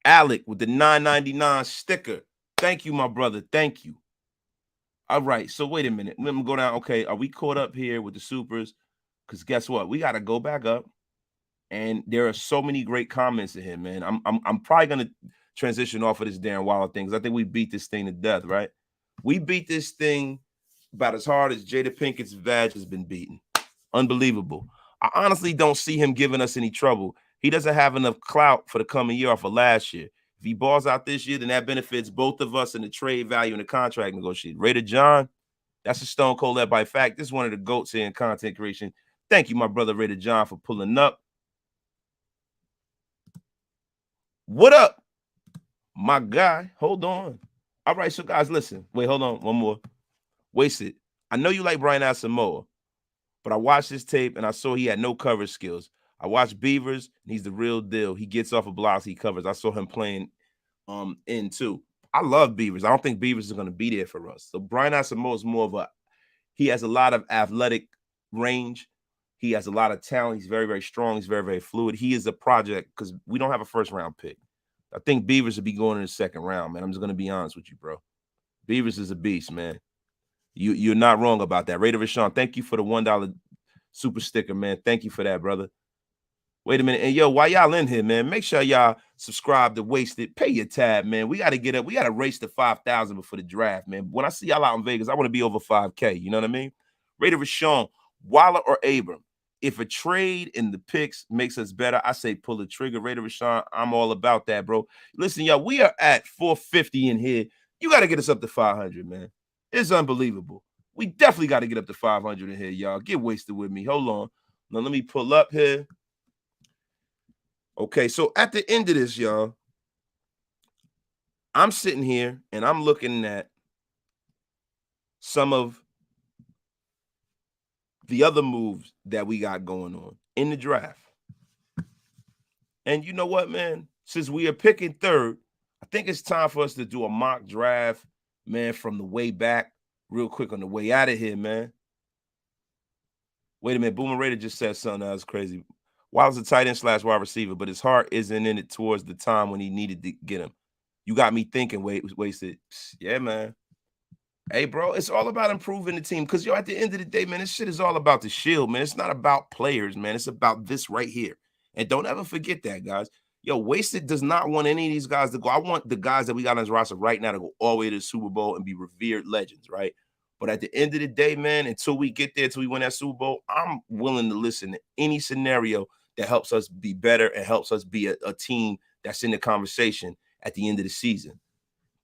S1: Alec with the $9.99 sticker. Thank you, my brother. Thank you. All right, so wait a minute. Let me go down. Okay, are we caught up here with the supers? Because guess what? We got to go back up. And there are so many great comments in here, man. I'm probably gonna transition off of this Darren Waller thing because I think we beat this thing to death, right? We beat this thing about as hard as Jada Pinkett's vag has been beaten. Unbelievable. I honestly don't see him giving us any trouble. He doesn't have enough clout for the coming year off of last year. If he balls out this year, then that benefits both of us in the trade value and the contract negotiation. Raider John, that's a stone cold led by fact. This is one of the GOATs here in content creation. Thank you, my brother Raider John, for pulling up. What up, my guy? Hold on. All right, so guys, listen. Wait, hold on. One more. Wasted. I know you like Brian Asamoah, but I watched this tape and I saw he had no coverage skills. I watched Beavers, and he's the real deal. He gets off of blocks, he covers. I saw him playing in too. I love Beavers. I don't think Beavers is going to be there for us. So Brian Asamoah is more of he has a lot of athletic range. He has a lot of talent. He's very, very strong. He's very, very fluid. He is a project because we don't have a first-round pick. I think Beavers will be going in the second round, man. I'm just going to be honest with you, bro. Beavers is a beast, man. You're not wrong about that. Raider Rashawn, thank you for the $1 super sticker, man. Thank you for that, brother. Wait a minute. And, yo, while y'all in here, man, make sure y'all subscribe to Wasted. Pay your tab, man. We got to get up. We got to race to 5,000 before the draft, man. When I see y'all out in Vegas, I want to be over 5K. You know what I mean? Raider Rashawn, Waller or Abram? If a trade in the picks makes us better, I say pull the trigger. Raider Rashawn, I'm all about that, bro. Listen, y'all, we are at 450 in here. You got to get us up to 500, man. It's unbelievable. We definitely got to get up to 500 in here, y'all. Get wasted with me. Hold on. Now, let me pull up here. Okay, so at the end of this, y'all, I'm sitting here and I'm looking at some of the other moves that we got going on in the draft. And you know what, man? Since we are picking third, I think it's time for us to do a mock draft, man, from the way back, real quick on the way out of here, man. Wait a minute. Boomer Raider just said something that was crazy. Wild's a tight end / wide receiver, but his heart isn't in it towards the time when he needed to get him. You got me thinking, wasted. Yeah, man. Hey, bro, it's all about improving the team because, at the end of the day, man, this shit is all about the shield, man. It's not about players, man. It's about this right here. And don't ever forget that, guys. Wasted does not want any of these guys to go. I want the guys that we got on his roster right now to go all the way to the Super Bowl and be revered legends, right? But at the end of the day, man, until we get there, until we win that Super Bowl, I'm willing to listen to any scenario that helps us be better and helps us be a team that's in the conversation at the end of the season.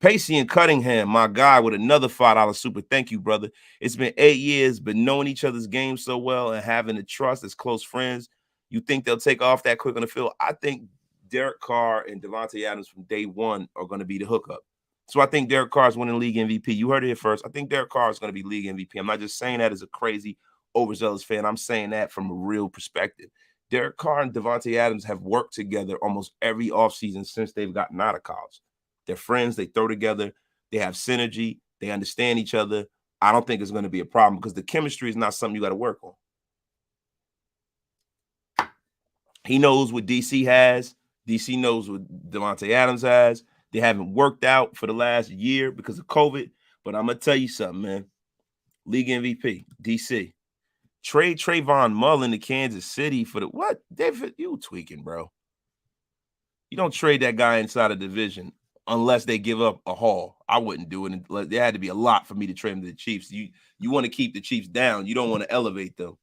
S1: Pacey and Cunningham, my guy, with another $5 super. Thank you, brother. It's been 8 years, but knowing each other's games so well and having the trust as close friends, you think they'll take off that quick on the field? I think Derek Carr and Davante Adams from day one are going to be the hookup. So I think Derek Carr is winning league MVP. You heard it here first. I think Derek Carr is going to be league MVP. I'm not just saying that as a crazy, overzealous fan. I'm saying that from a real perspective. Derek Carr and Davante Adams have worked together almost every offseason since they've gotten out of college. They're friends. They throw together. They have synergy. They understand each other. I don't think it's going to be a problem because the chemistry is not something you got to work on. He knows what DC has. DC knows what Davante Adams has. They haven't worked out for the last year because of COVID. But I'm going to tell you something, man. League MVP, DC. Trade Trayvon Mullen to Kansas City for the what? David, you tweaking, bro. You don't trade that guy inside a division unless they give up a haul. I wouldn't do it. There had to be a lot for me to trade him to the Chiefs. You want to keep the Chiefs down. You don't want to elevate them.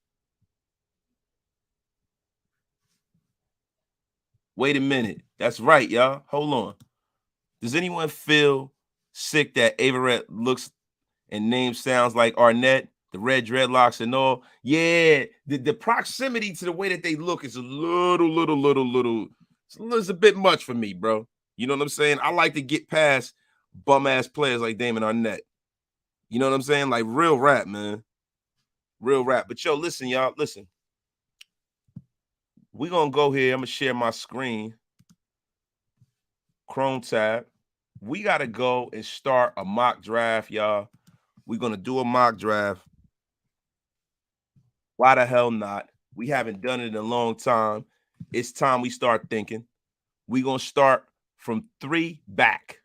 S1: Wait a minute. That's right, y'all. Hold on. Does anyone feel sick that Averett looks and name sounds like Arnett, the red dreadlocks and all? Yeah, the proximity to the way that they look is a little. It's a bit much for me, bro. You know what I'm saying? I like to get past bum-ass players like Damon Arnett. You know what I'm saying? Like real rap, man. Real rap. But, listen, y'all. Listen. We're going to go here. I'm going to share my screen. Chrome tab. We got to go and start a mock draft, y'all. We're going to do a mock draft. Why the hell not? We haven't done it in a long time. It's time we start thinking. We're going to start from 3 back.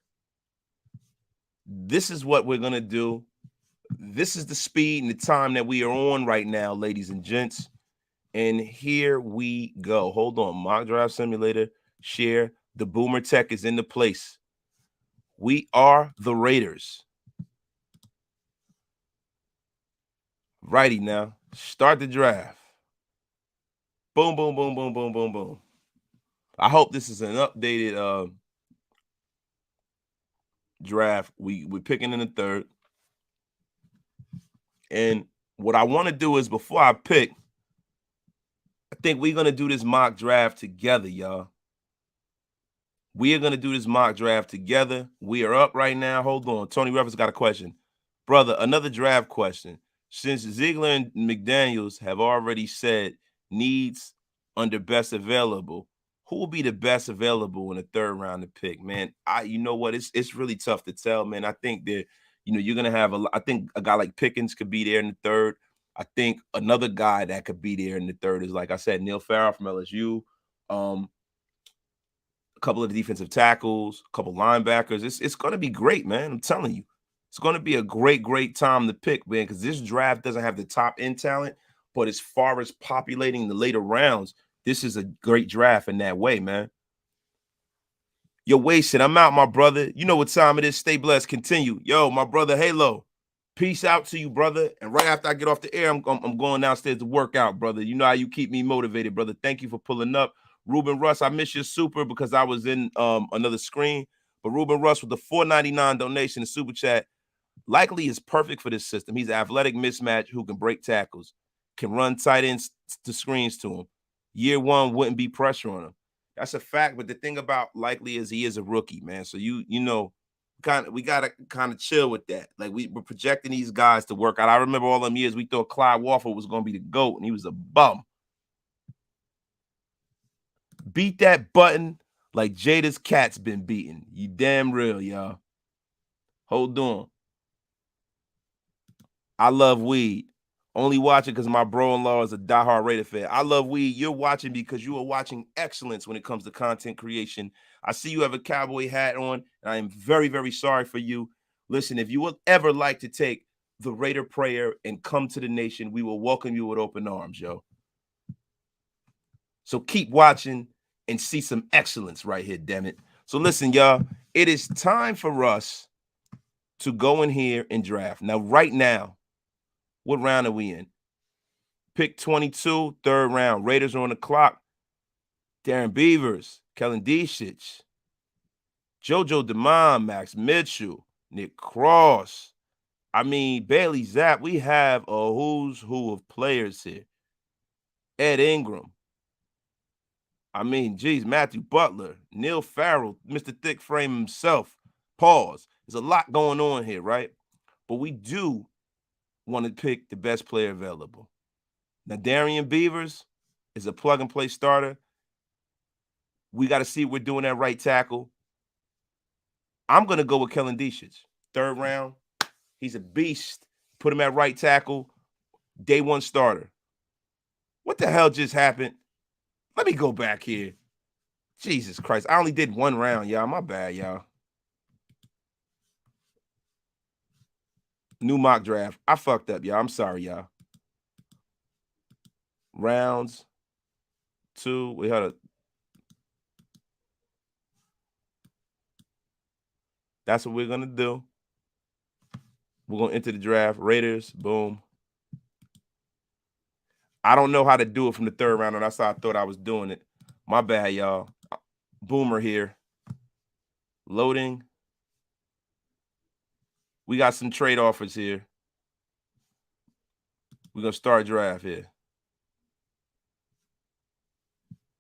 S1: This is what we're going to do. This is the speed and the time that we are on right now, ladies and gents. And here we go. Hold on. Mock Draft Simulator. Share. The Boomer Tech is in the place. We are the Raiders. Righty now. Start the draft. Boom, boom, boom, boom, boom, boom, boom. I hope this is an updated draft. We're picking in the 3rd. And what I want to do is before I pick, I think we're going to do this mock draft together, y'all. We are going to do this mock draft together. We are up right now. Hold on. Tony Revers got a question. Brother, another draft question. Since Ziegler and McDaniels have already said needs under best available, who will be the best available in the 3rd round to pick, man? You know what? It's really tough to tell, man. I think that, you're going to have I think a guy like Pickens could be there in the 3rd. I think another guy that could be there in the 3rd is, like I said, Neil Farrell from LSU. A couple of defensive tackles, a couple linebackers. It's going to be great, man. I'm telling you. It's going to be a great time to pick, man, because this draft doesn't have the top end talent, but as far as populating the later rounds, this is a great draft in that way, man. You're wasted. I'm out, my brother. You know what time it is. Stay blessed. Continue. Yo, my brother Halo. Peace out to you, brother. And right after I get off the air, I'm going downstairs to work out, brother. You know how you keep me motivated, brother. Thank you for pulling up. Ruben Russ, I miss your super because I was in another screen. But Ruben Russ with the $4.99 donation in Super Chat. Likely is perfect for this system. He's an athletic mismatch who can break tackles, can run tight ends to screens to him. Year one wouldn't be pressure on him. That's a fact. But the thing about Likely is he is a rookie, man. So you know, we gotta kind of chill with that. Like we're projecting these guys to work out. I remember all them years we thought Clyde Warford was gonna be the GOAT, and he was a bum. Beat that button like Jada's cat's been beaten. You damn real, y'all. Hold on. I love weed. Only watching because my bro-in-law is a diehard Raider fan. I love weed. You're watching because you are watching excellence when it comes to content creation. I see you have a cowboy hat on, and I am very, very sorry for you. Listen, if you would ever like to take the Raider prayer and come to the nation, we will welcome you with open arms, yo. So keep watching and see some excellence right here, damn it. So listen, y'all, it is time for us to go in here and draft. Now, right now, what round are we in? Pick 22, third round. Raiders are on the clock. Darren Beavers, Kellen Dietrich, JoJo DeMond, Max Mitchell, Nick Cross. I mean, Bailey Zapp. We have a who's who of players here. Ed Ingram. I mean, geez, Matthew Butler, Neil Farrell, Mr. Thick Frame himself. Pause. There's a lot going on here, right? But we do want to pick the best player available. Now, Darian Beavers is a plug-and-play starter. We got to see what we're doing at right tackle. I'm going to go with Kellen Dietrich. Third round. He's a beast. Put him at right tackle. Day one starter. What the hell just happened? Let me go back here. Jesus Christ. I only did one round, y'all. My bad, y'all. New mock draft. I fucked up, y'all. I'm sorry, y'all. Rounds. 2. We had a. That's what we're going to do. We're going to enter the draft. Raiders. Boom. I don't know how to do it from the third round, and that's how I thought I was doing it. My bad, y'all. Boomer here. Loading. We got some trade offers here. We're going to start draft here.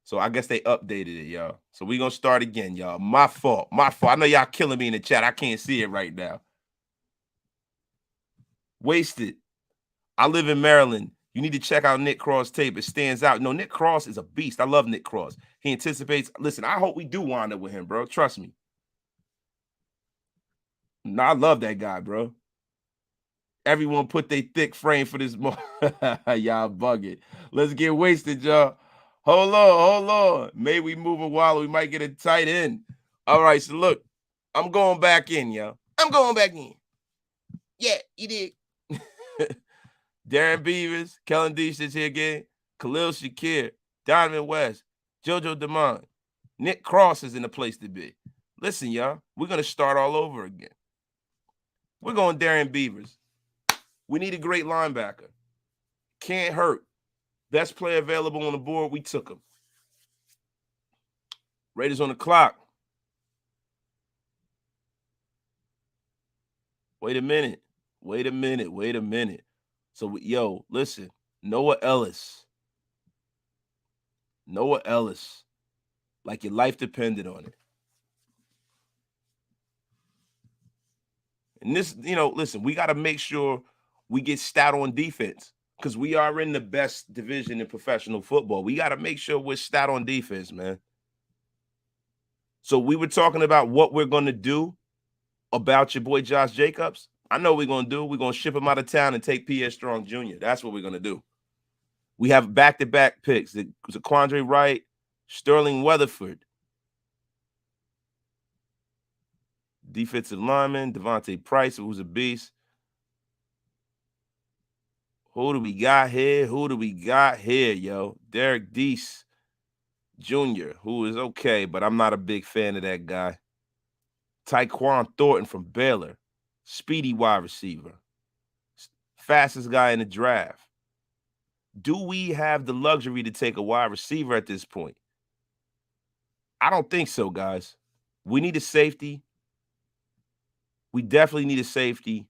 S1: So I guess they updated it, y'all. So we're going to start again, y'all. My fault. My fault. I know y'all killing me in the chat. I can't see it right now. Wasted. I live in Maryland. You need to check out Nick Cross tape. It stands out. No, Nick Cross is a beast. I love Nick Cross. He anticipates. Listen, I hope we do wind up with him, bro. Trust me. No, I love that guy, bro. Everyone put their thick frame for this. Y'all bugging. Let's get wasted, y'all. Hold on. Maybe we move a while. We might get a tight end. All right, so look. I'm going back in, y'all. I'm going back in. Yeah, you did. Darren Beavers, Kellen Dietrich here again, Khalil Shakir, Donovan West, JoJo DeMond, Nick Cross is in the place to be. Listen, y'all, we're going to start all over again. We're going Darren Beavers. We need a great linebacker. Can't hurt. Best player available on the board, we took him. Raiders on the clock. Wait a minute. So, yo, listen, Noah Ellis. Like your life depended on it. And this, listen, we got to make sure we get stout on defense because we are in the best division in professional football. We got to make sure we're stout on defense, man. So we were talking about what we're going to do about your boy Josh Jacobs. I know what we're going to do. We're going to ship him out of town and take P.S. Strong Jr. That's what we're going to do. We have back-to-back picks. Zaquandre Wright, Sterling Weatherford. Defensive lineman, Devontae Price, who's a beast. Who do we got here, yo? Derek Deese Jr., who is okay, but I'm not a big fan of that guy. Tyquan Thornton from Baylor. Speedy wide receiver. Fastest guy in the draft. Do we have the luxury to take a wide receiver at this point? I don't think so, guys. We need a safety. We definitely need a safety.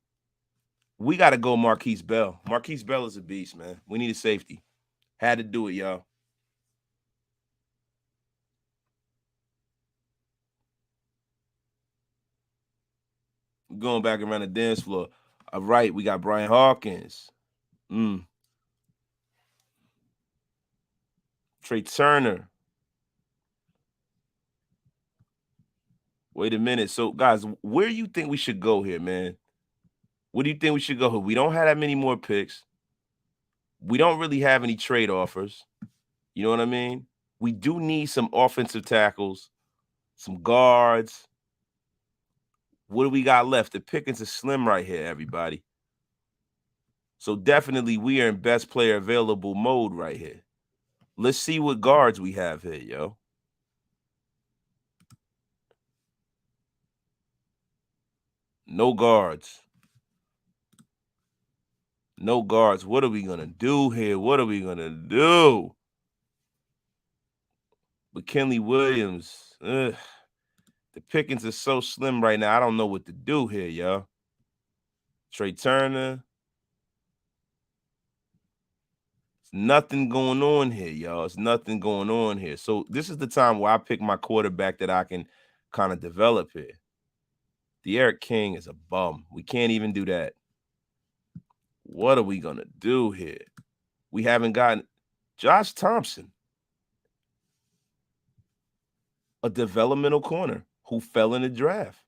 S1: We got to go Marquise Bell. Marquise Bell is a beast, man. We need a safety. Had to do it, y'all. Going back around the dance floor. All right, we got Brian Hawkins. Trey Turner. Wait a minute. So, guys, where do you think we should go here, man? What do you think we should go here? We don't have that many more picks. We don't really have any trade offers. You know what I mean? We do need some offensive tackles, some guards. What do we got left? The pickings are slim right here, everybody. So definitely we are in best player available mode right here. Let's see what guards we have here, yo. No guards. No guards. What are we going to do here? What are we going to do? McKinley Williams. Ugh. The pickings are so slim right now. I don't know what to do here, yo. Trey Turner. Nothing going on here, y'all. It's nothing going on here. So this is the time where I pick my quarterback that I can kind of develop here. De'Aaron King is a bum. We can't even do that. What are we going to do here? We haven't gotten Josh Thompson, a developmental corner who fell in the draft,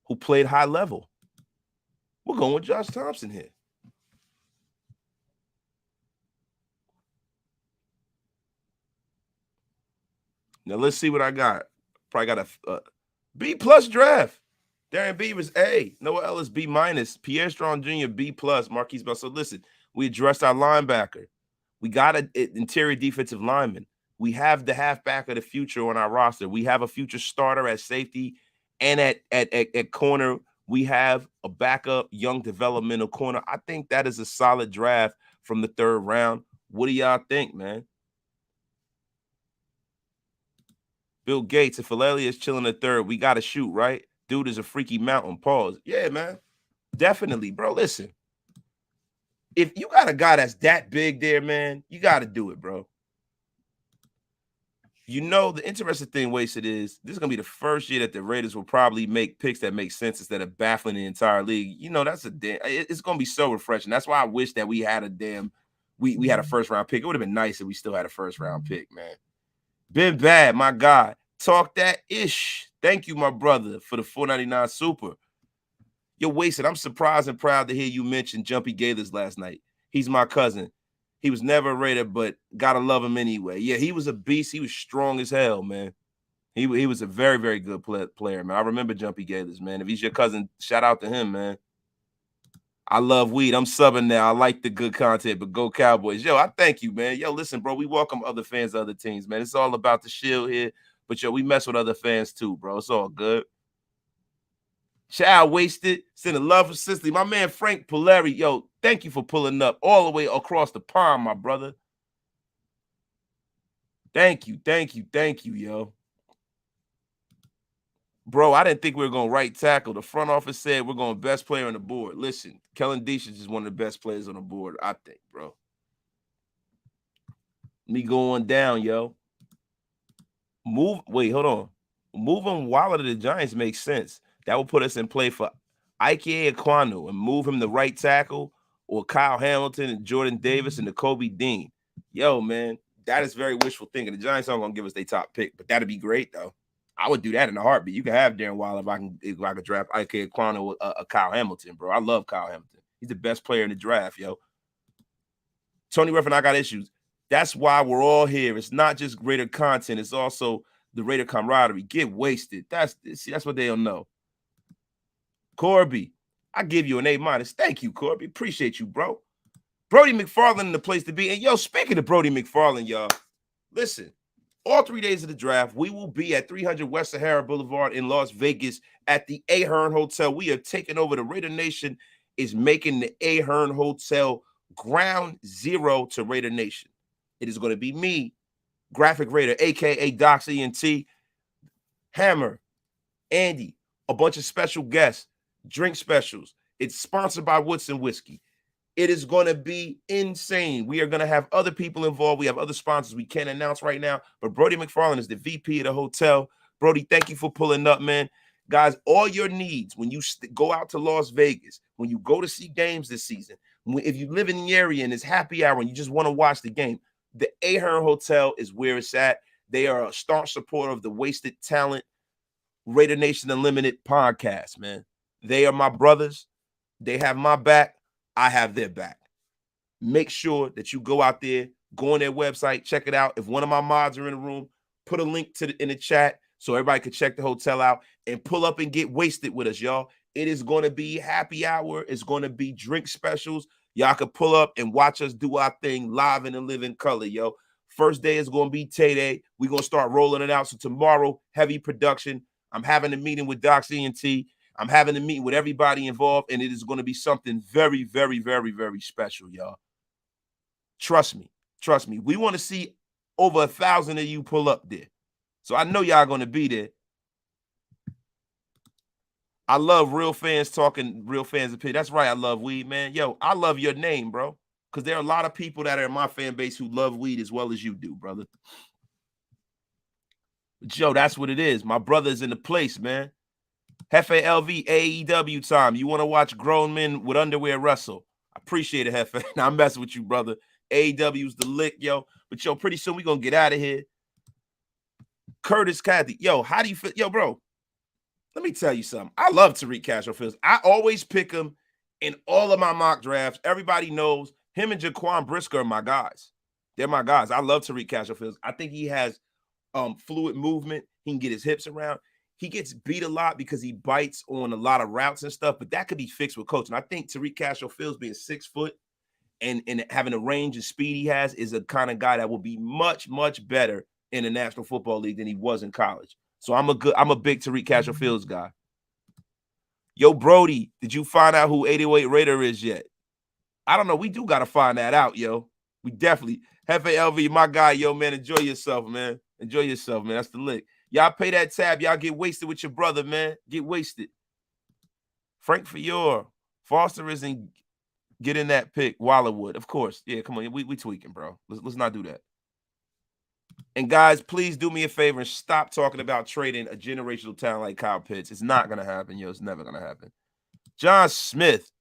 S1: who played high level. We're going with Josh Thompson here. Now, let's see what I got. Probably got a B+ draft. Darren Beavers, A. Noah Ellis, B-. Pierre Strong Jr., B+. Marquise Bell. So, listen, we addressed our linebacker. We got an interior defensive lineman. We have the halfback of the future on our roster. We have a future starter at safety and at corner. We have a backup young developmental corner. I think that is a solid draft from the 3rd round. What do y'all think, man? Bill Gates, if Philalia is chilling the 3rd, we got to shoot, right? Dude is a freaky mountain. Pause. Yeah, man. Definitely, bro. Listen, if you got a guy that's that big there, man, you got to do it, bro. You know, the interesting thing, Wasted, is this is going to be the first year that the Raiders will probably make picks that make sense instead of baffling the entire league. You know, that's it's going to be so refreshing. That's why I wish that we had we had a 1st round pick. It would have been nice if we still had a 1st round pick, man. Been bad, my God. Talk that ish. Thank you, my brother, for the $4.99 super. You're Wasted. I'm surprised and proud to hear you mention Jumpy Gathers last night. He's my cousin. He was never a Raider, but gotta love him anyway. Yeah, he was a beast. He was strong as hell, man. He was a very, very good player, man. I remember Jumpy Gathers, man. If he's your cousin, shout out to him, man. I love weed. I'm subbing now. I like the good content, but go Cowboys. Yo, I thank you, man. Yo, listen, bro, we welcome other fans of other teams, man. It's all about the shield here. But, yo, we mess with other fans too, bro. It's all good. Child Wasted. Sending love for Cicely. My man Frank Polari. Yo, thank you for pulling up all the way across the pond, my brother. Thank you, yo. Bro, I didn't think we were going to right tackle. The front office said we're going best player on the board. Listen, Kellen Deschamps is one of the best players on the board, I think, bro. Me going down, yo. Wait, hold on. Moving Waller to the Giants makes sense. That will put us in play for Ike Ekwonu and move him to right tackle, or Kyle Hamilton and Jordan Davis and Nakobe Dean. Yo, man, that is very wishful thinking. The Giants aren't going to give us their top pick, but that'd be great, though. I would do that in a heartbeat. You can have Darren Waller if I could draft Ike Ekwonu or Kyle Hamilton, bro. I love Kyle Hamilton. He's the best player in the draft, yo. Tony Ruff and I got issues. That's why we're all here. It's not just Raider content. It's also the Raider camaraderie. Get Wasted. That's what they don't know. Corby, I give you an A-. Thank you, Corby. Appreciate you, bro. Brody McFarland in the place to be. And, yo, speaking of Brody McFarland, y'all, listen, all 3 days of the draft, we will be at 300 West Sahara Boulevard in Las Vegas at the Ahern Hotel. We have taken over. The Raider Nation is making the Ahern Hotel ground zero to Raider Nation. It is going to be me, Graphic Raider, a.k.a. Dox ENT, Hammer, Andy, a bunch of special guests, drink specials. It's sponsored by Woodson Whiskey. It is going to be insane. We are going to have other people involved. We have other sponsors we can't announce right now, but Brody McFarland is the VP of the hotel. Brody, thank you for pulling up, man. Guys, all your needs when you go out to Las Vegas, when you go to see games this season, if you live in the area and it's happy hour and you just want to watch the game, the Ahern Hotel is where it's at. They are a staunch supporter of the Wasted Talent Raider Nation Unlimited podcast, man. They are my brothers. They have my back. I have their back. Make sure that you go out there, go on their website, check it out. If one of my mods are in the room, put a link in the chat so everybody can check the hotel out and pull up and get wasted with us, y'all. It is going to be happy hour. It's going to be drink specials. Y'all can pull up and watch us do our thing live in the living color, yo. First day is going to be Tay Day. We're going to start rolling it out. So tomorrow, heavy production. I'm having a meeting with Dox ENT. I'm having a meeting with everybody involved, and it is going to be something very, very, very, very special, y'all. Trust me. Trust me. We want to see over 1,000 of you pull up there. So I know y'all going to be there. I love real fans talking real fans' opinion. That's right. I love weed, man. Yo, I love your name, bro, because there are a lot of people that are in my fan base who love weed as well as you do, brother. Joe, that's what it is. My brother's in the place, man. Hefe LV, AEW time. You want to watch grown men with underwear wrestle? I appreciate it, Hefe. Now, I'm messing with you, brother. AEW's the lick, yo. But, yo, pretty soon we're going to get out of here. Curtis Cathy. Yo, how do you feel? Yo, bro, let me tell you something. I love Tariq Castro Fields. I always pick him in all of my mock drafts. Everybody knows him and Jaquan Brisker are my guys. They're my guys. I love Tariq Castro Fields. I think he has fluid movement. He can get his hips around. He gets beat a lot because he bites on a lot of routes and stuff, but that could be fixed with coaching. I think Tariq Castro Fields being 6 foot and having the range and speed he has is a kind of guy that will be much, much better in the National Football League than he was in college. So I'm a big Tariq Castro Fields guy. Yo, Brody, did you find out who 808 Raider is yet? I don't know. We do got to find that out, yo. We definitely. Hefe LV, my guy, yo, man. Enjoy yourself, man. Enjoy yourself, man. That's the lick. Y'all pay that tab. Y'all get wasted with your brother, man. Get wasted. Frank Fior. Foster isn't getting that pick. Wallerwood, of course. Yeah, come on. We tweaking, bro. Let's not do that. And guys, please do me a favor and stop talking about trading a generational talent like Kyle Pitts. It's not going to happen, yo. It's never going to happen. John Smith.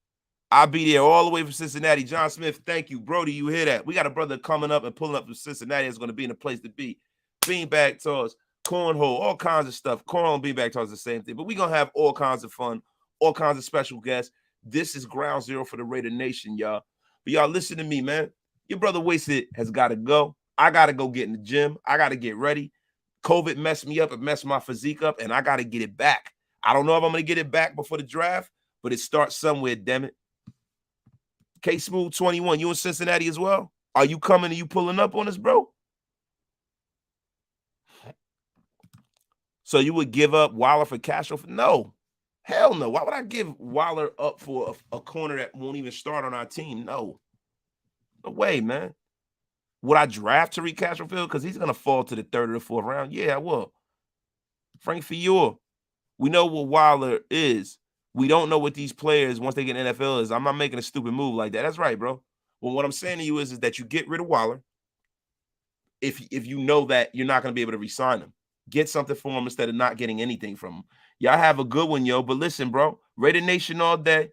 S1: I'll be there all the way from Cincinnati. John Smith, thank you. Brody, you hear that? We got a brother coming up and pulling up from Cincinnati that's going to be in a place to be. Beanbag toss, cornhole, all kinds of stuff. Cornhole and beanbag toss is the same thing. But we're going to have all kinds of fun, all kinds of special guests. This is ground zero for the Raider Nation, y'all. But y'all listen to me, man. Your brother Wasted has got to go. I got to go get in the gym. I got to get ready. COVID messed me up. It messed my physique up, and I got to get it back. I don't know if I'm going to get it back before the draft, but it starts somewhere, damn it. K-Smooth 21, you in Cincinnati as well? Are you coming and you pulling up on us, bro? So you would give up Waller for Castro? No. Hell no. Why would I give Waller up for a corner that won't even start on our team? No. No way, man. Would I draft Tariq Castro Fields? Because he's going to fall to the 3rd or the 4th round. Yeah, I will. Frank Fior. We know what Waller is. We don't know what these players, once they get in the NFL, is. I'm not making a stupid move like that. That's right, bro. Well, what I'm saying to you is that you get rid of Waller if you know that you're not going to be able to re-sign him. Get something for him instead of not getting anything from him. Y'all have a good one, yo. But listen, bro, Raider Nation all day.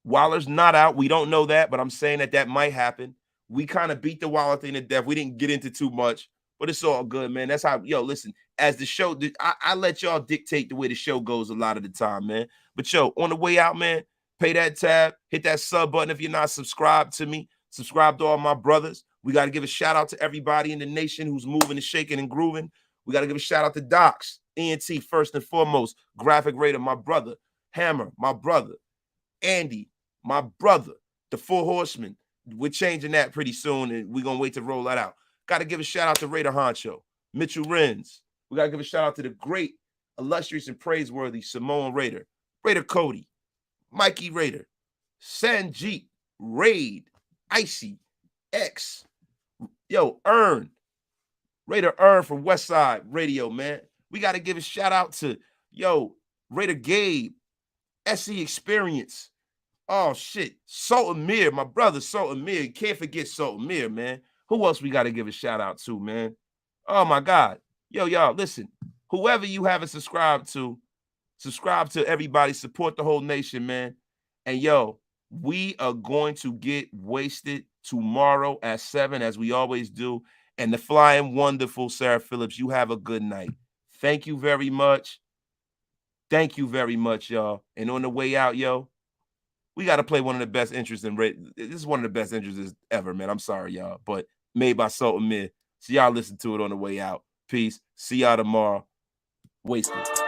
S1: Waller's not out. We don't know that, but I'm saying that might happen. We kind of beat the Waller thing to death. We didn't get into too much, but it's all good, man. That's how, yo, listen, as the show, I let y'all dictate the way the show goes a lot of the time, man. But, yo, on the way out, man, pay that tab, hit that sub button if you're not subscribed to me. Subscribe to all my brothers. We got to give a shout-out to everybody in the nation who's moving and shaking and grooving. We got to give a shout-out to Dox ENT, first and foremost. Graphic Raider, my brother. Hammer, my brother. Andy, my brother. The Four Horsemen. We're changing that pretty soon, and we're going to wait to roll that out. Got to give a shout-out to Raider Honcho. Mitchell Renz. We got to give a shout-out to the great, illustrious, and praiseworthy Samoan Raider. Raider Cody. Mikey Raider. Sanjeet. Raid. Icy. X. Yo, Earn. Raider Earn from Westside Radio, man. We got to give a shout-out to, yo, Raider Gabe. SE Experience. Oh, shit. Amir, my brother, Amir. Can't forget Amir, man. Who else we got to give a shout out to, man? Oh, my God. Yo, y'all, listen. Whoever you haven't subscribed to everybody. Support the whole nation, man. And, yo, we are going to get wasted tomorrow at 7, as we always do. And the flying wonderful Sarah Phillips, you have a good night. Thank you very much. Thank you very much, y'all. And on the way out, yo, we got to play one of the best interests in this is one of the best interests ever, man. I'm sorry, y'all, but made by Sultan Mid. So y'all listen to it on the way out. Peace. See y'all tomorrow. Wasted.